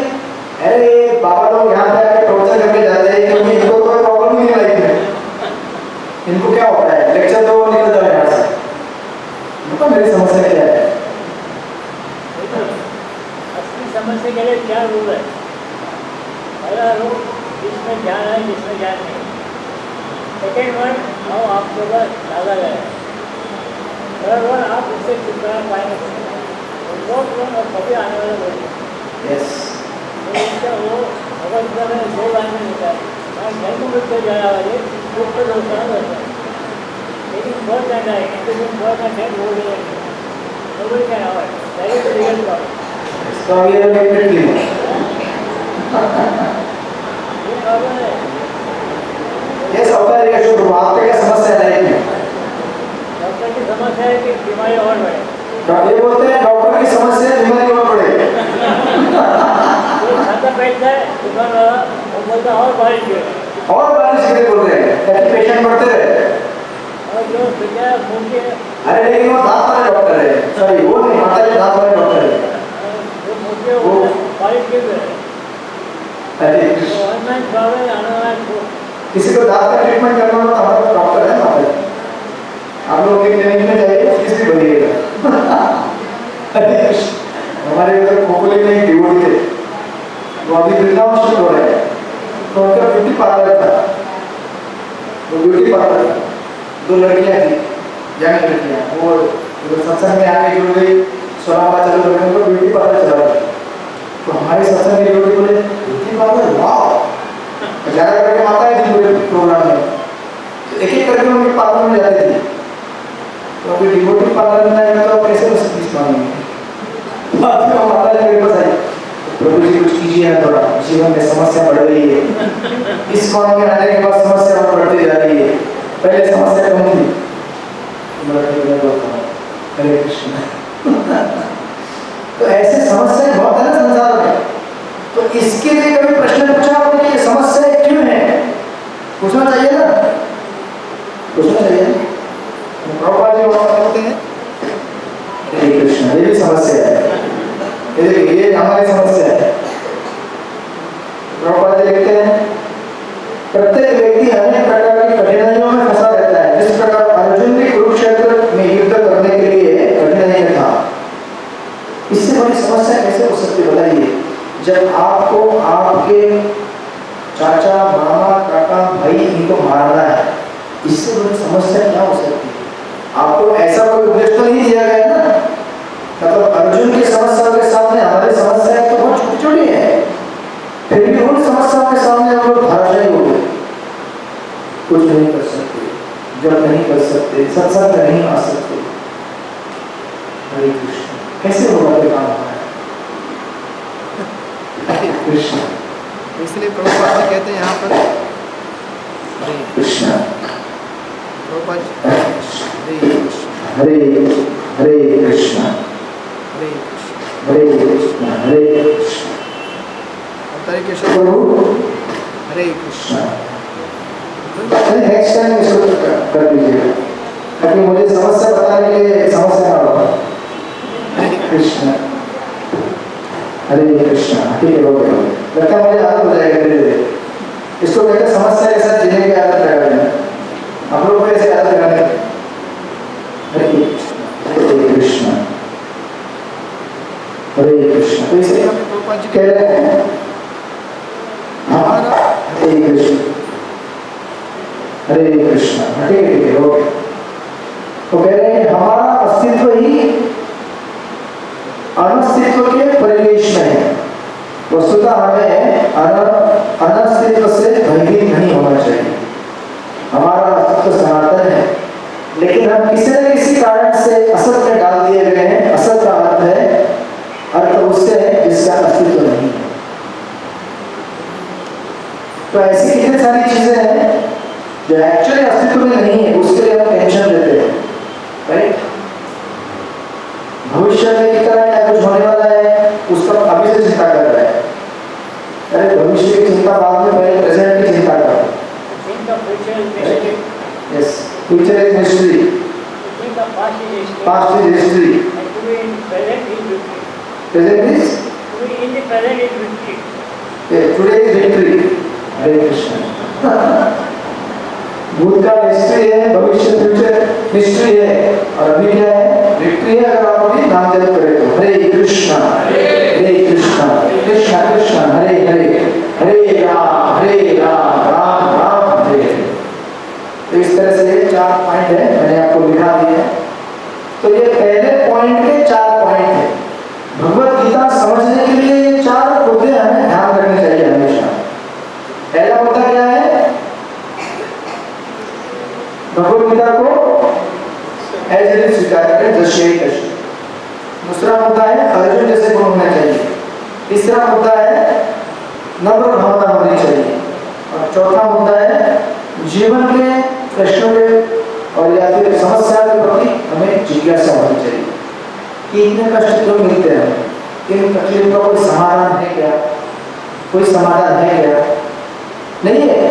Speaker 1: अरे बाबा लोग यहाँ पे आके प्रवचन करके जाते हैं क्योंकि इनको कोई प्रॉब्लम नहीं लाइफ में, इनको क्या होता है लेक्चर दो निकल जाओ यहाँ से। तो मेरी समस्या क्या है?
Speaker 2: असली समस्या के लिए क्या रूल है? पहला रूल जिसमें ज्ञान है, जिसमें ज्ञान नहीं। सेकेंड वन हम आपके ऊपर डाला गया है। थर्ड वन आप उससे छुटकारा पाएंगे। और फोर्थ वन और कभी आने वाले बोलिए।
Speaker 1: यस।
Speaker 2: तो इसका वो भगवत गीता में 2 लाइन में लिखा है, मैं जन्म मृत्यु जाया वाले दुख पर दोषान रहता है। लेकिन फर्स्ट एंड है इंटरव्यू फर्स्ट एंड डेथ हो गए nobody can avoid that is the real problem.
Speaker 1: इसका ये डेफिनेटली
Speaker 2: ये प्रॉब्लम है।
Speaker 1: ये सबका रिएक्शन तो आपके क्या समस्या है लाइफ में?
Speaker 2: डॉक्टर की समस्या है कि बीमारी और बढ़े।
Speaker 1: ये बोलते हैं डॉक्टर की समस्या बीमारी और बढ़े।
Speaker 2: कोई खाता बैठता है दुकान वाला वो बोलता और बारिश गिरे,
Speaker 1: और बारिश गिरे बोल रहे हैं ताकि पेशेंट बढ़ते रहे।
Speaker 2: क्या मुंह के
Speaker 1: अरे लेकिन वो दांत वाले डॉक्टर है, सॉरी वो नहीं, माता जी दांत वाले डॉक्टर है।
Speaker 2: वो मुंह के क्वालिटी है।
Speaker 1: अरे
Speaker 2: तो ऑनलाइन प्रॉब्लम ऑनलाइन
Speaker 1: किसी को दांत का ट्रीटमेंट करना हो तो हमारा डॉक्टर है माता जी। आप लोग के क्लिनिक में जाइए, फीस भी भरिएगा। अरे हमारे उधर खोखली में एक डिवोटी थे, वो अभी वृंदावन शिफ्ट हो रहे हैं, तो उनका ब्यूटी पार्लर था। वो ब्यूटी पार्लर था, 2 लड़कियां थी, यंग लड़कियां, वो सत्संग में आके जुड़ गई, सोनामा चालू कर उनको ब्यूटी पार्लर चला गया। तो हमारे सत्संग में डिवोटी बोले ब्यूटी पार्लर वाह, ज्यादा करके माता है पूरे प्रोग्राम में, एक एक करके उनके पार्लर में जाते थे। तो अभी डिवोटी पार्लर में आएगा तो कैसे उस फीस मांगेंगे? बाद में माता जी मेरे पास आई, प्रभु जी कुछ कीजिए ना, थोड़ा जीवन में समस्या बढ़ रही है, इस कौन में आने के बाद समस्या और बढ़ती जा रही है, पहले समस्या कम थी। हरे कृष्ण। तो ऐसे समस्याएं बहुत है ना संसार में, तो इसके लिए कभी प्रश्न पूछा आपने कि ये समस्या क्यों है? पूछना चाहिए ना, पूछना चाहिए। प्रभुपाद जी कहते हैं हरे कृष्ण, ये भी समस्या है, ये हमारी समस्या है। प्रभुपाद जी लिखते हैं प्रत्येक व्यक्ति अनेक प्रकार की कठिनाइयों में फंसा रहता है। जिस प्रकार अर्जुन भी कुरुक्षेत्र में युद्ध करने के लिए कठिनाई में था, इससे बड़ी समस्या कैसे हो सकती है बताइए? जब आपको आपके चाचा, मामा, काका, भाई इनको मारना है, इससे बड़ी समस्या क्या हो सकती है? आपको ऐसा कोई उपदेश तो नहीं दिया गया ना, मतलब अर्जुन की समस्या के सामने हमारी समस्याएं तो बहुत छोटी छोटी है, फिर भी उन समस्याओं के सामने हम लोग धराशायी हो गए, कुछ नहीं कर सकते, जब नहीं कर सकते, सत्संग में नहीं आ सकते। हरे कृष्ण, कैसे होगा ये काम हमारा? हरे कृष्ण।
Speaker 3: इसलिए प्रभुपाद जी कहते हैं यहाँ पर हरे
Speaker 1: कृष्ण,
Speaker 3: प्रभुपाद जी हरे कृष्ण,
Speaker 1: हरे हरे कृष्ण,
Speaker 3: हरे कृष्ण,
Speaker 1: हरे कृष्ण, हरे कृष्ण।
Speaker 3: तरीके से
Speaker 1: प्रभु
Speaker 3: हरे कृष्ण।
Speaker 1: नेक्स्ट टाइम इसको कर दीजिएगा, ताकि मुझे समस्या बताने के लिए समस्या ना हो। हरे कृष्ण, हरे कृष्ण। ठीक है, हो गया, लगता है मुझे आदत हो जाएगा धीरे धीरे। इसको कहते हैं समस्या के साथ जीने की आदत लगा देना। आप लोग को ऐसे आदत लगाने की। हरे कृष्ण, हरे कृष्ण। तो इसलिए
Speaker 3: प्रभुपाद जी
Speaker 1: कह रहे हैं
Speaker 3: हमारा
Speaker 1: हरे कृष्ण, हरे कृष्ण। ठीक है, ठीक है, हो गया। तो कह रहे हैं हमारा अस्तित्व ही अनस्तित्व के परिवेश में है। वस्तुतः हमें अनस्तित्व से भयभीत नहीं होना चाहिए। हमारा अस्तित्व सनातन है, लेकिन हम किसी न किसी कारण से असत में डाल दिए गए हैं। असत का अर्थ है, अर्थ उससे है जिसका अस्तित्व नहीं है। तो ऐसी कितनी सारी चीजें हैं जो एक्चुअली अस्तित्व में नहीं है, उसके लिए हम टेंशन लेते हैं, राइट? भविष्य में कितना क्या कुछ होने वाला है, उसका अभी से चिंता कर रहा है। अरे भविष्य की चिंता बाद में, पहले प्रेजेंट की चिंता करो। Yes, future is mystery, past is history, present is today is victory. Hare Krishna. भूतकाल हिस्ट्री है, भविष्य फ्यूचर हिस्ट्री है, और अभी क्या है? विक्ट्री है, अगर आप अभी नाम जप करें तो। हरे कृष्ण, हरे कृष्ण, कृष्ण कृष्ण, हरे हरे, हरे राम, राम राम, हरे हरे। तो इस तरह से 4 पॉइंट है, मैंने आपको लिखा दिया है। तो ये पहले पॉइंट के 4 पॉइंट है। भगवत गीता समझने के लिए ये 4 मुद्दे हमें ध्यान रखने चाहिए हमेशा। पहला मुद्दा क्या है? भगवत गीता को एज इट इज स्वीकार करें, जैसे ही तैसे। दूसरा मुद्दा है अर्जुन जैसे गुण होना चाहिए। तीसरा मुद्दा है नम्र भावना होनी चाहिए। और चौथा मुद्दा है जीवन के प्रश्नों के और या फिर समस्या के प्रति हमें जिज्ञासा होनी चाहिए कि इतने कष्ट क्यों मिलते हैं, इन तकलीफ का कोई समाधान है क्या? कोई समाधान है क्या? नहीं है?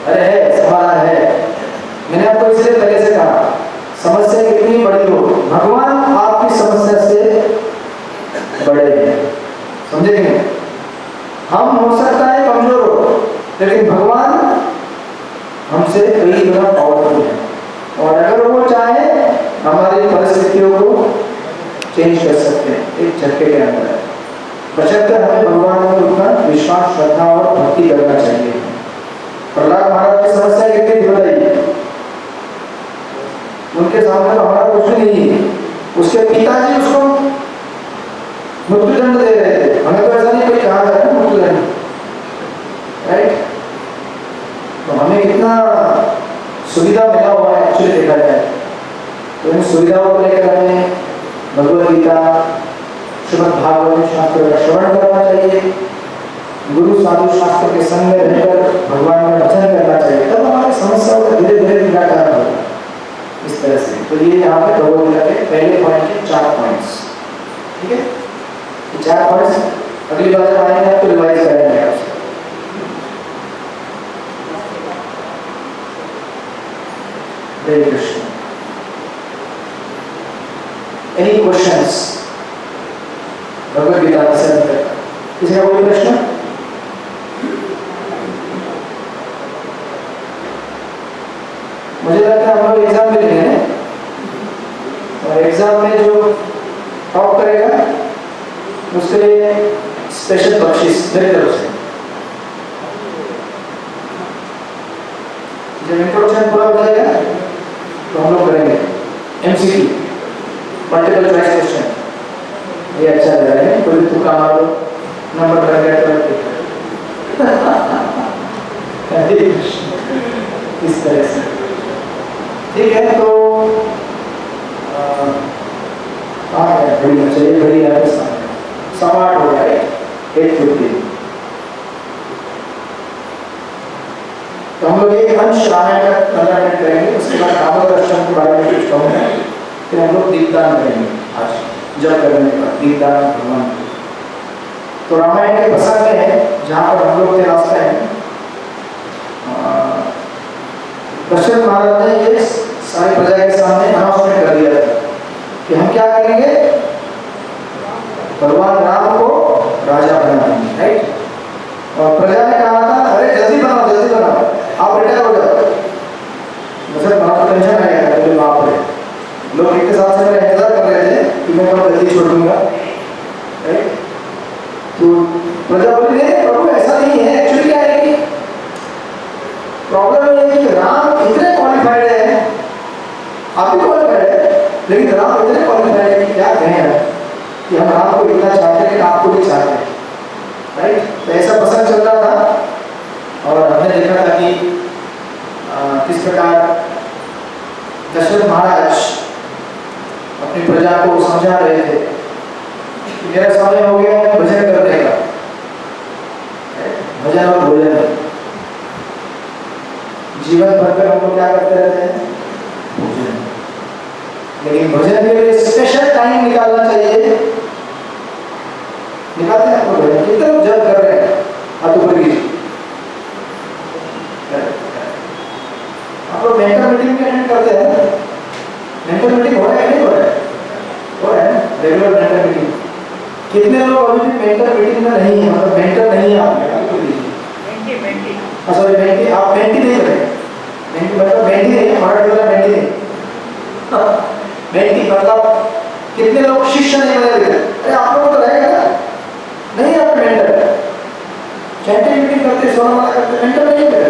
Speaker 1: अरे है, समाधान है। मैंने आपको इसलिए पहले से कहा हम हो सकता है कमजोर हो, लेकिन भगवान हमसे कई गुना पावरफुल है, और अगर वो चाहे हमारी परिस्थितियों को चेंज कर सकते हैं एक झटके के अंदर। बशर्ते हमें भगवान में उतना विश्वास, श्रद्धा और भक्ति करना चाहिए। प्रहलाद महाराज की समस्या कितनी थी बताइए? उनके सामने तो हमारा कुछ भी नहीं है, उसके पिताजी उसको मृत्युदंड दे रहे थे। हमें तो ऐसा नहीं कोई कहा जाए ना मृत्युदंड, राइट? तो हमें कितना सुविधा मिला हुआ है एक्चुअली देखा जाए तो। इन सुविधाओं को लेकर हमें भगवद गीता, श्रीमद् भागवत शास्त्र का श्रवण करना चाहिए, गुरु साधु शास्त्र के संग में रहकर भगवान का भजन करना चाहिए, तब हमारी समस्याओं का धीरे धीरे निराकरण होगा इस तरह से। तो ये यहाँ पे भगवद गीता के पहले पॉइंट के 4 पॉइंट्स, ठीक है? ये 4 पॉइंट्स अगली बार जब आएंगे आपको रिवाइज करेंगे आपसे। हरे कृष्ण। एनी क्वेश्चंस भगवद गीता से अभी तक? किसी का कोई प्रश्न? मुझे लगता है हम लोग एग्जाम भी लेंगे, और एग्जाम में जो टॉप करेगा उसके लिए स्पेशल बख्शीश मेरी तरफ से। जब इंट्रोडक्शन पूरा हो जाएगा तो हम लोग करेंगे एमसीक्यू, मल्टीपल चॉइस क्वेश्चन। ये अच्छा लग रहा है, कोई भी तुक्का मार लो, नंबर लग गया तो इस तरह से, ठीक है? तो घड़ी चाहिए, घड़ी है समाट हो गया 8:50। तो हम लोग एक अंश रामायण का 15 मिनट करेंगे, उसके बाद दामोदर अष्टमी के बारे में कुछ कहूँगा, फिर हम लोग दीपदान करेंगे आज जब करने के बाद दीपदान भगवान। तो रामायण के प्रसंग में है जहाँ पर हम लोग के रास्ते हैं, दशरथ महाराज ने ये सारी प्रजा के सामने अनाउंसमेंट कर दिया था कि हम क्या करेंगे, भगवान राम को राजा बनाएंगे, राइट? और प्रजा ने कहा था अरे जल्दी बनाओ, जल्दी बनाओ, आप रिटायर हो जाओ। दशरथ महाराज को टेंशन आ गया था, बोले बाप रे, लोग इतने साल से मेरा इंतजार कर रहे थे कि मैं कब गद्दी छोड़ दूंगा, राइट? तो प्रजा बोली नहीं प्रभु ऐसा नहीं है, एक्चुअली क्या है कि प्रॉब्लम ये है कि राम इतने क्वालिफाइड है, आप भी क्वालिफाइड है, लेकिन राम इतने क्वालिफाइड है कि क्या कहें कि हम राम को इतना चाहते हैं कि आपको भी चाहते हैं, राइट? तो ऐसा प्रसंग चल रहा था और हमने देखा था कि किस प्रकार दशरथ महाराज अपनी प्रजा को समझा रहे थे कि मेरा समय हो गया है भजन करने का, भजन और भोजन। जीवन भर कर हम लोग क्या करते रहते हैं, भोजन, लेकिन भजन के लिए स्पेशल टाइम निकालना चाहिए। निकालते हैं आपको भजन? कितने लोग जब कर रहे हैं हाथ ऊपर कीजिए। आप लोग मेंटर मीटिंग में अटेंड करते हैं? मेंटर मीटिंग हो रहा है नहीं हो रहा है? हो रहा है ना, रेगुलर मेंटर मीटिंग। कितने लोग अभी भी मेंटर मीटिंग में नहीं है, मतलब मेंटर नहीं है आप? सॉरी मेंटी, आप मेंटी नहीं करें, मेंटी मतलब मेंटी नहीं है, मराठी वाला मेंटी नहीं, मेंटी मतलब कितने लोग शिष्य नहीं बने हुए? अरे आप लोगों को तो रहेगा ना, नहीं आप मेंटर, चैंटिंग मीटिंग करते, सोना करते, मेंटर नहीं है।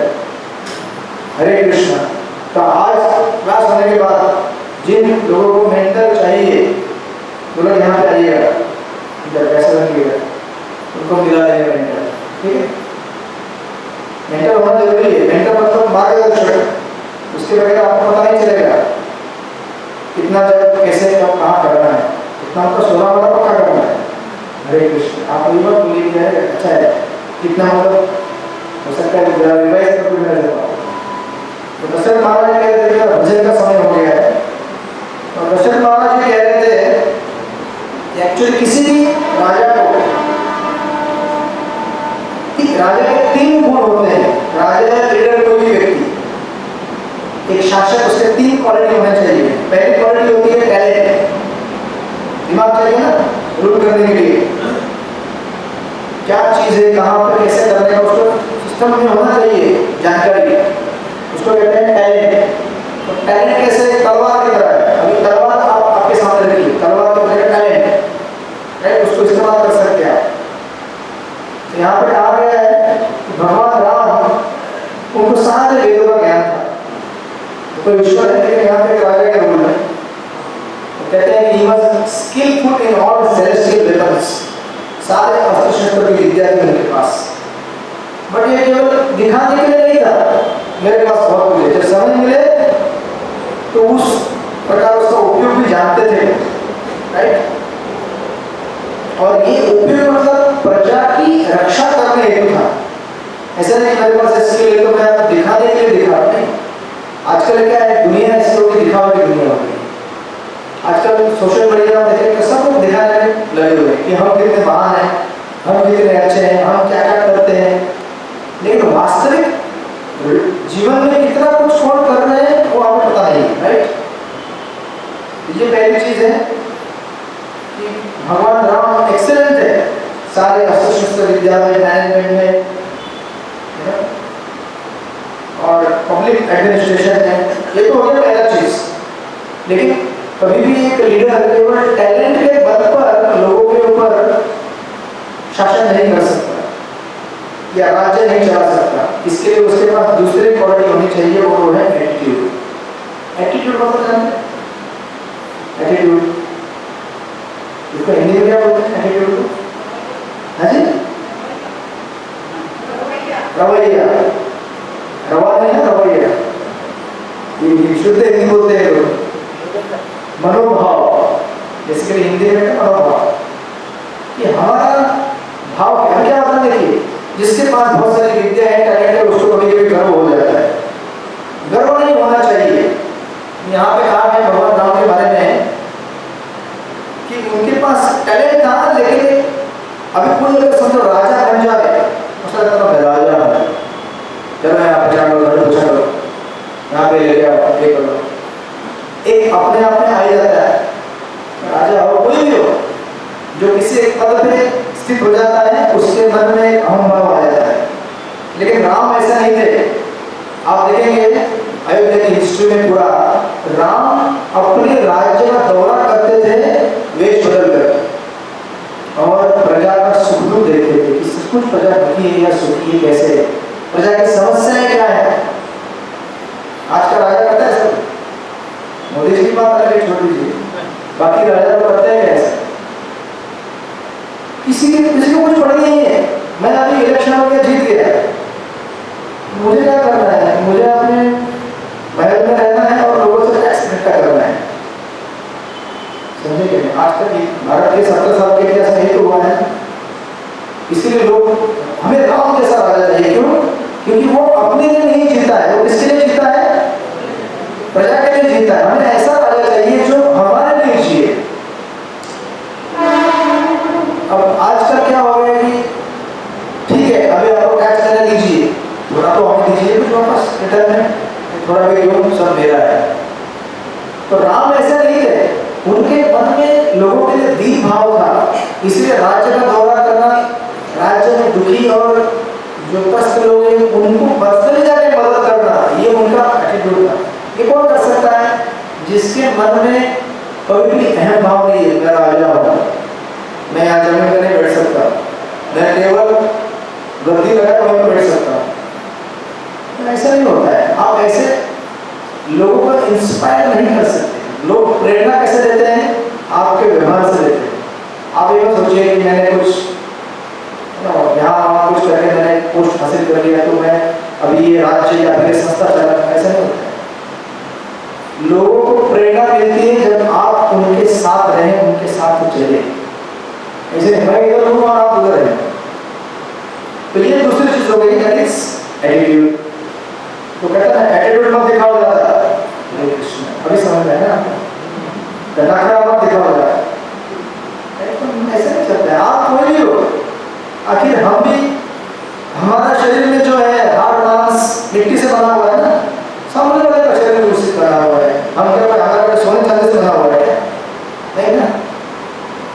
Speaker 1: हरे कृष्णा। तो आज क्लास होने के बाद जिन लोगों को मेंटर चाहिए वो लोग यहाँ पे आइएगा, जब पैसा लगेगा उनको मिला देगा मेंटर, ठीक है? मेंटर होना जरूरी है। मेंटर मतलब मार्गदर्शक, उसके बगैर आपको पता नहीं चलेगा कितना जब कैसे कब कहाँ करना है, कितना मतलब 16 वाला पक्का करना है। हरे कृष्ण। आप ये बात बोलिए कि है अच्छा है, कितना मतलब हो सकता है रिवाइज कर भी मिल जाए। तो दशरथ महाराज कह रहे थे भजन का समय हो गया है, और दशरथ महाराज ये कह रहे थे एक्चुअली किसी भी राजा को, राजा के 3 गुण होते हैं। राजा लीडर कोई भी व्यक्ति, एक शासक, उसके 3 क्वालिटी होना चाहिए। पहली क्वालिटी होती है टैलेंट, दिमाग चाहिए ना रूल करने के लिए। क्या चीज़ है, कहाँ पे कैसे करने का उसको सिस्टम में होना चाहिए जानकारी। उसको कहते हैं टैलेंट। तो टैलेंट कैसे, तलवार की तरह है। अभी तलवार आप आपके सामने रखिए, तलवार को कहते हैं टैलेंट, राइट, उसको इस्तेमाल कर सकते हैं आप। तो यहाँ पे कहा गया है कि भगवान राम उनको सारे वेदों का ज्ञान था। तो कोई ईश्वर है लेकिन यहाँ पे एक राजा के रूल में तो कहते हैं कि he was skillful in all celestial weapons, सारे अस्त्र शस्त्र की विद्या थी उनके पास। बट ये केवल दिखाने के लिए नहीं था, मेरे पास बहुत कुछ है। जब समय मिले तो उस प्रकार उसका उपयोग भी जानते थे, राइट। और ये उपयोग मतलब प्रजा की रक्षा करने हेतु था। ऐसा नहीं मेरे पास स्किल है तो मैं दिखाने के लिए दिखा नहीं। आजकल क्या है, दुनिया ऐसी होगी, दिखावे की दुनिया होगी। आजकल सोशल मीडिया में देखें तो सब लोग दिखाने में लगे हुए हैं कि हम कितने महान हैं, हम कितने अच्छे हैं, हम क्या क्या करते हैं। लेकिन वास्तविक जीवन में कितना कुछ कौन कर रहे हैं वो हमें पता नहीं है, राइट। ये पहली चीज है कि भगवान राम एक्सेलेंट है सारे अस्त्र शस्त्र विद्या में, मैनेजमेंट में और पब्लिक एडमिनिस्ट्रेशन में। ये तो हो गया पहला चीज। लेकिन कभी भी एक लीडर केवल टैलेंट के बल पर लोगों के ऊपर शासन नहीं कर सकता या राज्य नहीं चला सकता। इसके लिए उसके पास दूसरी क्वालिटी होनी चाहिए, वो है एटीट्यूड। एटीट्यूड मतलब जानते हैं? एटीट्यूड इसको हिंदी में क्या बोलते हैं एटीट्यूड को? हाँ जी, रवैया। रवा नहीं है, रवैया। ये शुद्ध हिंदी बोलते हैं लोग। मनोभाव, जैसे कि हिंदी में मनोभाव, कि हमारा भाव क्या क्या होता है। देखिए, जिसके पास बहुत सारी विद्या है, टैलेंट है, उसको कभी कभी गर्व हो जाता है। गर्व नहीं होना चाहिए। यहाँ पे कहा है भगवान राम के बारे में कि उनके पास टैलेंट था, लेकिन अभी कोई अगर समझो राजा बन जाए, उसका लगता है राजा है, चलो यहाँ पे जाओ, पूछा करो, यहाँ पे ले जाओ, ये करो। एक अपने आप में आ जाता है, राजा हो कोई भी हो, जो किसी एक पद पे स्थित हो जाता है, उसके मन में अहम भाव आ जाता है। लेकिन राम ऐसा नहीं थे। आप देखेंगे अयोध्या की हिस्ट्री में पूरा राम अपने राज्य का दौरा करते थे वेश बदल कर, और प्रजा का सुख दुख देखते थे कि सब कुछ प्रजा दुखी है या सुखी है, कैसे प्रजा की समस्याएं क्या है। आज का राजा करता है सब, मोदी जी की बात अलग छोड़ दीजिए, बाकी राजा तो करते हैं कैसे। किसी को कुछ पता नहीं है। मैं अभी इलेक्शन हो गया, जीत गया, मुझे क्या करना है? मुझे अपने महल में रहना है और लोगों से टैक्स इकट्ठा करना है। समझे कि नहीं? आज तक भारत के 70 साल के इतिहास में तो हुआ है। इसीलिए लोग हमें राम जैसा राजा चाहिए। क्यों? क्योंकि वो अपने लिए नहीं जीता है, वो किसके लिए जीता है? प्रजा के लिए जीता है। हमें ऐसा राजा चाहिए जो हमारे लिए जिए। अब आजकल क्या हो गया कि ठीक है, अभी आपको टैक्स देने दीजिए, थोड़ा तो हमें दीजिए कुछ वापस रिटर्न में, थोड़ा भी क्यों, सब मेरा है। तो राम ऐसा नहीं थे, उनके मन में लोगों के लिए दीन भाव था। इसलिए राज्य का दौरा करना, राज्य में दुखी और जो त्रस्त लोग हैं उनको पर्सनली जाके मदद करना, ये उनका एटीट्यूड था। ये कौन कर सकता है? जिसके मन में कभी भी अहम भाव नहीं है, मैं राजा हूँ, मैं यहाँ जमीन पर नहीं बैठ सकता, मैं केवल गद्दी लगाए वहीं बैठ सकता हूँ। तो ऐसा नहीं होता है। आप ऐसे लोगों को इंस्पायर नहीं कर सकते। लोग प्रेरणा कैसे देते हैं? आपके व्यवहार से देते हैं। आप ये सोचिए कि मैंने कुछ यहाँ कुछ करके मैंने पोस्ट हासिल कर लिया तो मैं अभी ये राज्य या फिर संस्था चला, ऐसा नहीं होता है। लोगों को प्रेरणा मिलती है जब आप उनके साथ रहें, उनके साथ चले। ऐसे मैं इधर हूँ और आप उधर हैं। तो ये दूसरी चीज हो गई, दैट इज एटीट्यूड। तो कहता है एटीट्यूड मत दिखाओ ज्यादा। अभी समझ में है ना? नखरा मत दिखाओ ज्यादा। ऐसा नहीं चलता है। आप कोई भी हो, आखिर हम भी, हमारा शरीर में जो है हाड़ मांस मिट्टी से बना हुआ है ना, सामने वाले का शरीर उससे बना हुआ है। हम क्या हमारा सोने चांदी से बना हुआ है, नहीं ना?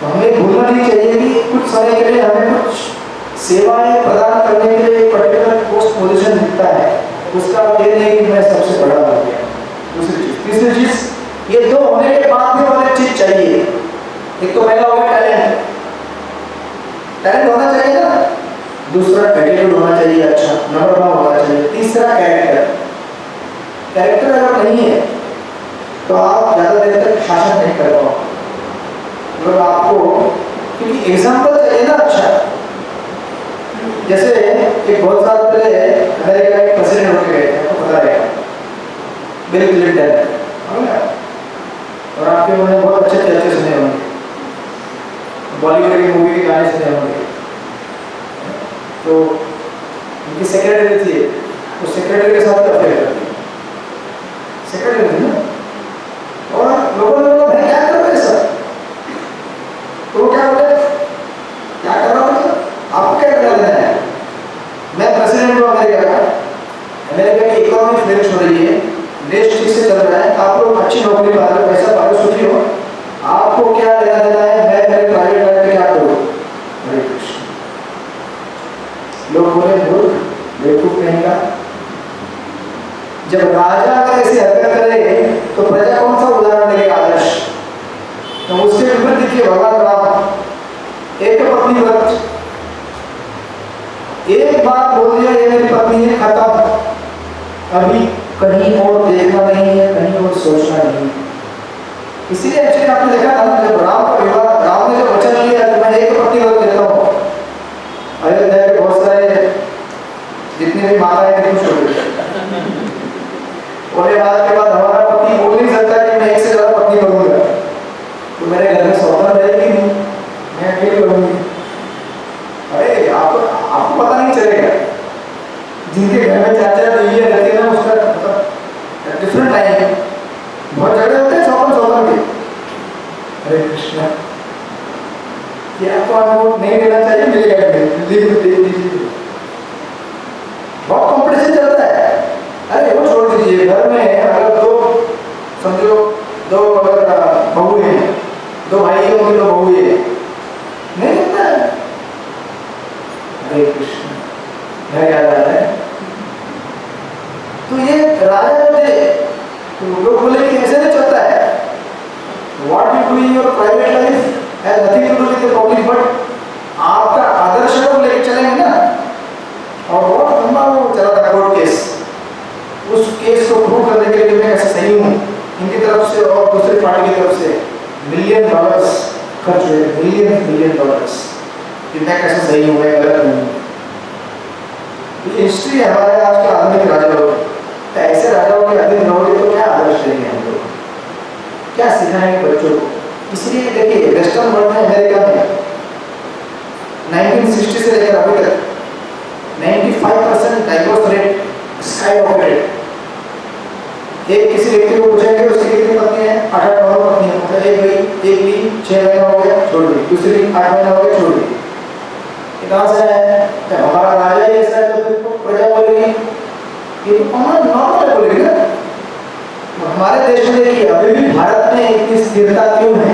Speaker 1: तो हमें भूलना नहीं चाहिए कि कुछ समय के लिए हमें कुछ सेवाएं प्रदान करने के लिए एक पर्टिकुलर पोस्ट पोजीशन दिखता है, उसका ये नहीं कि मैं सबसे बड़ा हो गया। दूसरी चीज, तीसरी चीज, ये दो होने के बाद भी और एक चीज चाहिए। एक तो पहला हो गया टैलेंट, टैलेंट होना चाहिए ना, दूसरा एटीट्यूड होना चाहिए, अच्छा नंबर वन होना चाहिए, तीसरा कैरेक्टर। कैरेक्टर अगर नहीं है तो आप ज्यादा देर तक शासन नहीं कर पाओगे। मतलब आपको क्योंकि एग्जाम्पल चाहिए ना अच्छा। जैसे एक बहुत साल पहले अमेरिका के प्रेसिडेंट होके गए थे, आपको पता है, बिल क्लिंटन, और आपके उन्होंने बहुत अच्छे चर्चे सुने होंगे, बॉलीवुड की मूवी के गाने सुने होंगे। तो उनकी सेक्रेटरी थी, उस सेक्रेटरी के साथ अफेयर करती, सेक्रेटरी थी ना, और लोगों ने बोला मैं क्या कर रहा हूँ सर, तो वो क्या बोले, क्या कर रहा हूँ, आपको क्या करना देना है, मैं प्रेसिडेंट हूँ अमेरिका का, अमेरिका की इकोनॉमी फ्लरिश हो रही है, देश ठीक से चल रहा है, आप लोग अच्छी नौकरी पा रहे हो, पैसा पा रहे हो, सुखी हो, आपको क्या लेना देना है, मैं मेरे प्राइवेट लाइफ में क्या करूँ। हरे कृष्ण। लोग बोले मूर्ख, बेवकूफ कहेगा। जब राजा अगर ऐसी हरकत करे तो प्रजा कौन सा उदाहरण देगा आदर्श। तो उसके विपरीत देखिए भगवान राम एक पत्नी व्रत, एक बात बोल दिया ये मेरी पत्नी है, खत्म, अभी कहीं और देखना नहीं है, कहीं और सोचना नहीं है। इसीलिए एक्चुअली आपने देखा था जब राम का विवाह, राम ने जब वचन लिया तो मैं एक पत्नी व्रत देता हूँ, अयोध्या के बहुत सारे जितने भी माता है खुश हो गए। और आज के बाद हमारा पति बोल नहीं सकता कि मैं एक से ज्यादा पत्नी करूंगा, तो मेरे घर में सौतन रहेगी नहीं, मैं अकेले करूंगी। अरे आपको पता नहीं चलेगा, जिनके घर में चार चार बीवियां रहती है ना, उसका मतलब डिफरेंट टाइम, बहुत झगड़े होते हैं सौतन के। हरे कृष्णा, ये आपको अनुभव नहीं लेना चाहिए, मिलेगा बहुत कॉम्पिटिशन चलता है। अरे वो छोड़ दीजिए, घर में अगर दो समझो दो अगर बहू है, दो भाई है, उनकी दो बहू है, नहीं चलता है। हरे कृष्ण, घर याद आता है। तो ये राजा जो थे, तो लोग बोले कि ऐसे नहीं चलता है। What you do in your private life has nothing to do with the public, but आपका आदर्श को लेकर चलेंगे ना। और बहुत लंबा वो चला था कोर्ट केस, उस केस को प्रूव करने के लिए मैं कैसे सही हूँ, इनकी तरफ से और दूसरी पार्टी की तरफ से $1 मिलियन खर्च हुए, $1 मिलियन, कि मैं कैसे सही हूँ, मैं गलत हूँ। ये हिस्ट्री है हमारे आज के आधुनिक राजाओं, तो ऐसे राजाओं के अधीन रहोगे तो क्या आदर्श देंगे हम लोग, क्या सिखाएंगे बच्चों को। इसलिए देखिए वेस्टर्न वर्ल्ड में, अमेरिका में 1960 से लेकर अभी तक 95% डाइवोर्स रेट स्काई रॉकेटेड। एक किसी व्यक्ति को पूछेंगे उसकी कितनी पत्नी है, 8-9 पत्नी है, मतलब एक गई, एक ली 6 महीना हो गया छोड़ दी, दूसरी 8 महीना हो गया छोड़ दी। कहाँ से है, जब हमारा राजा ही ऐसा है तो फिर प्रजा बोलेगी, ये तो हमारा नॉर्मल बोलेगी ना। हमारे देश में देखिए अभी भी भारत में इतनी स्थिरता क्यों है,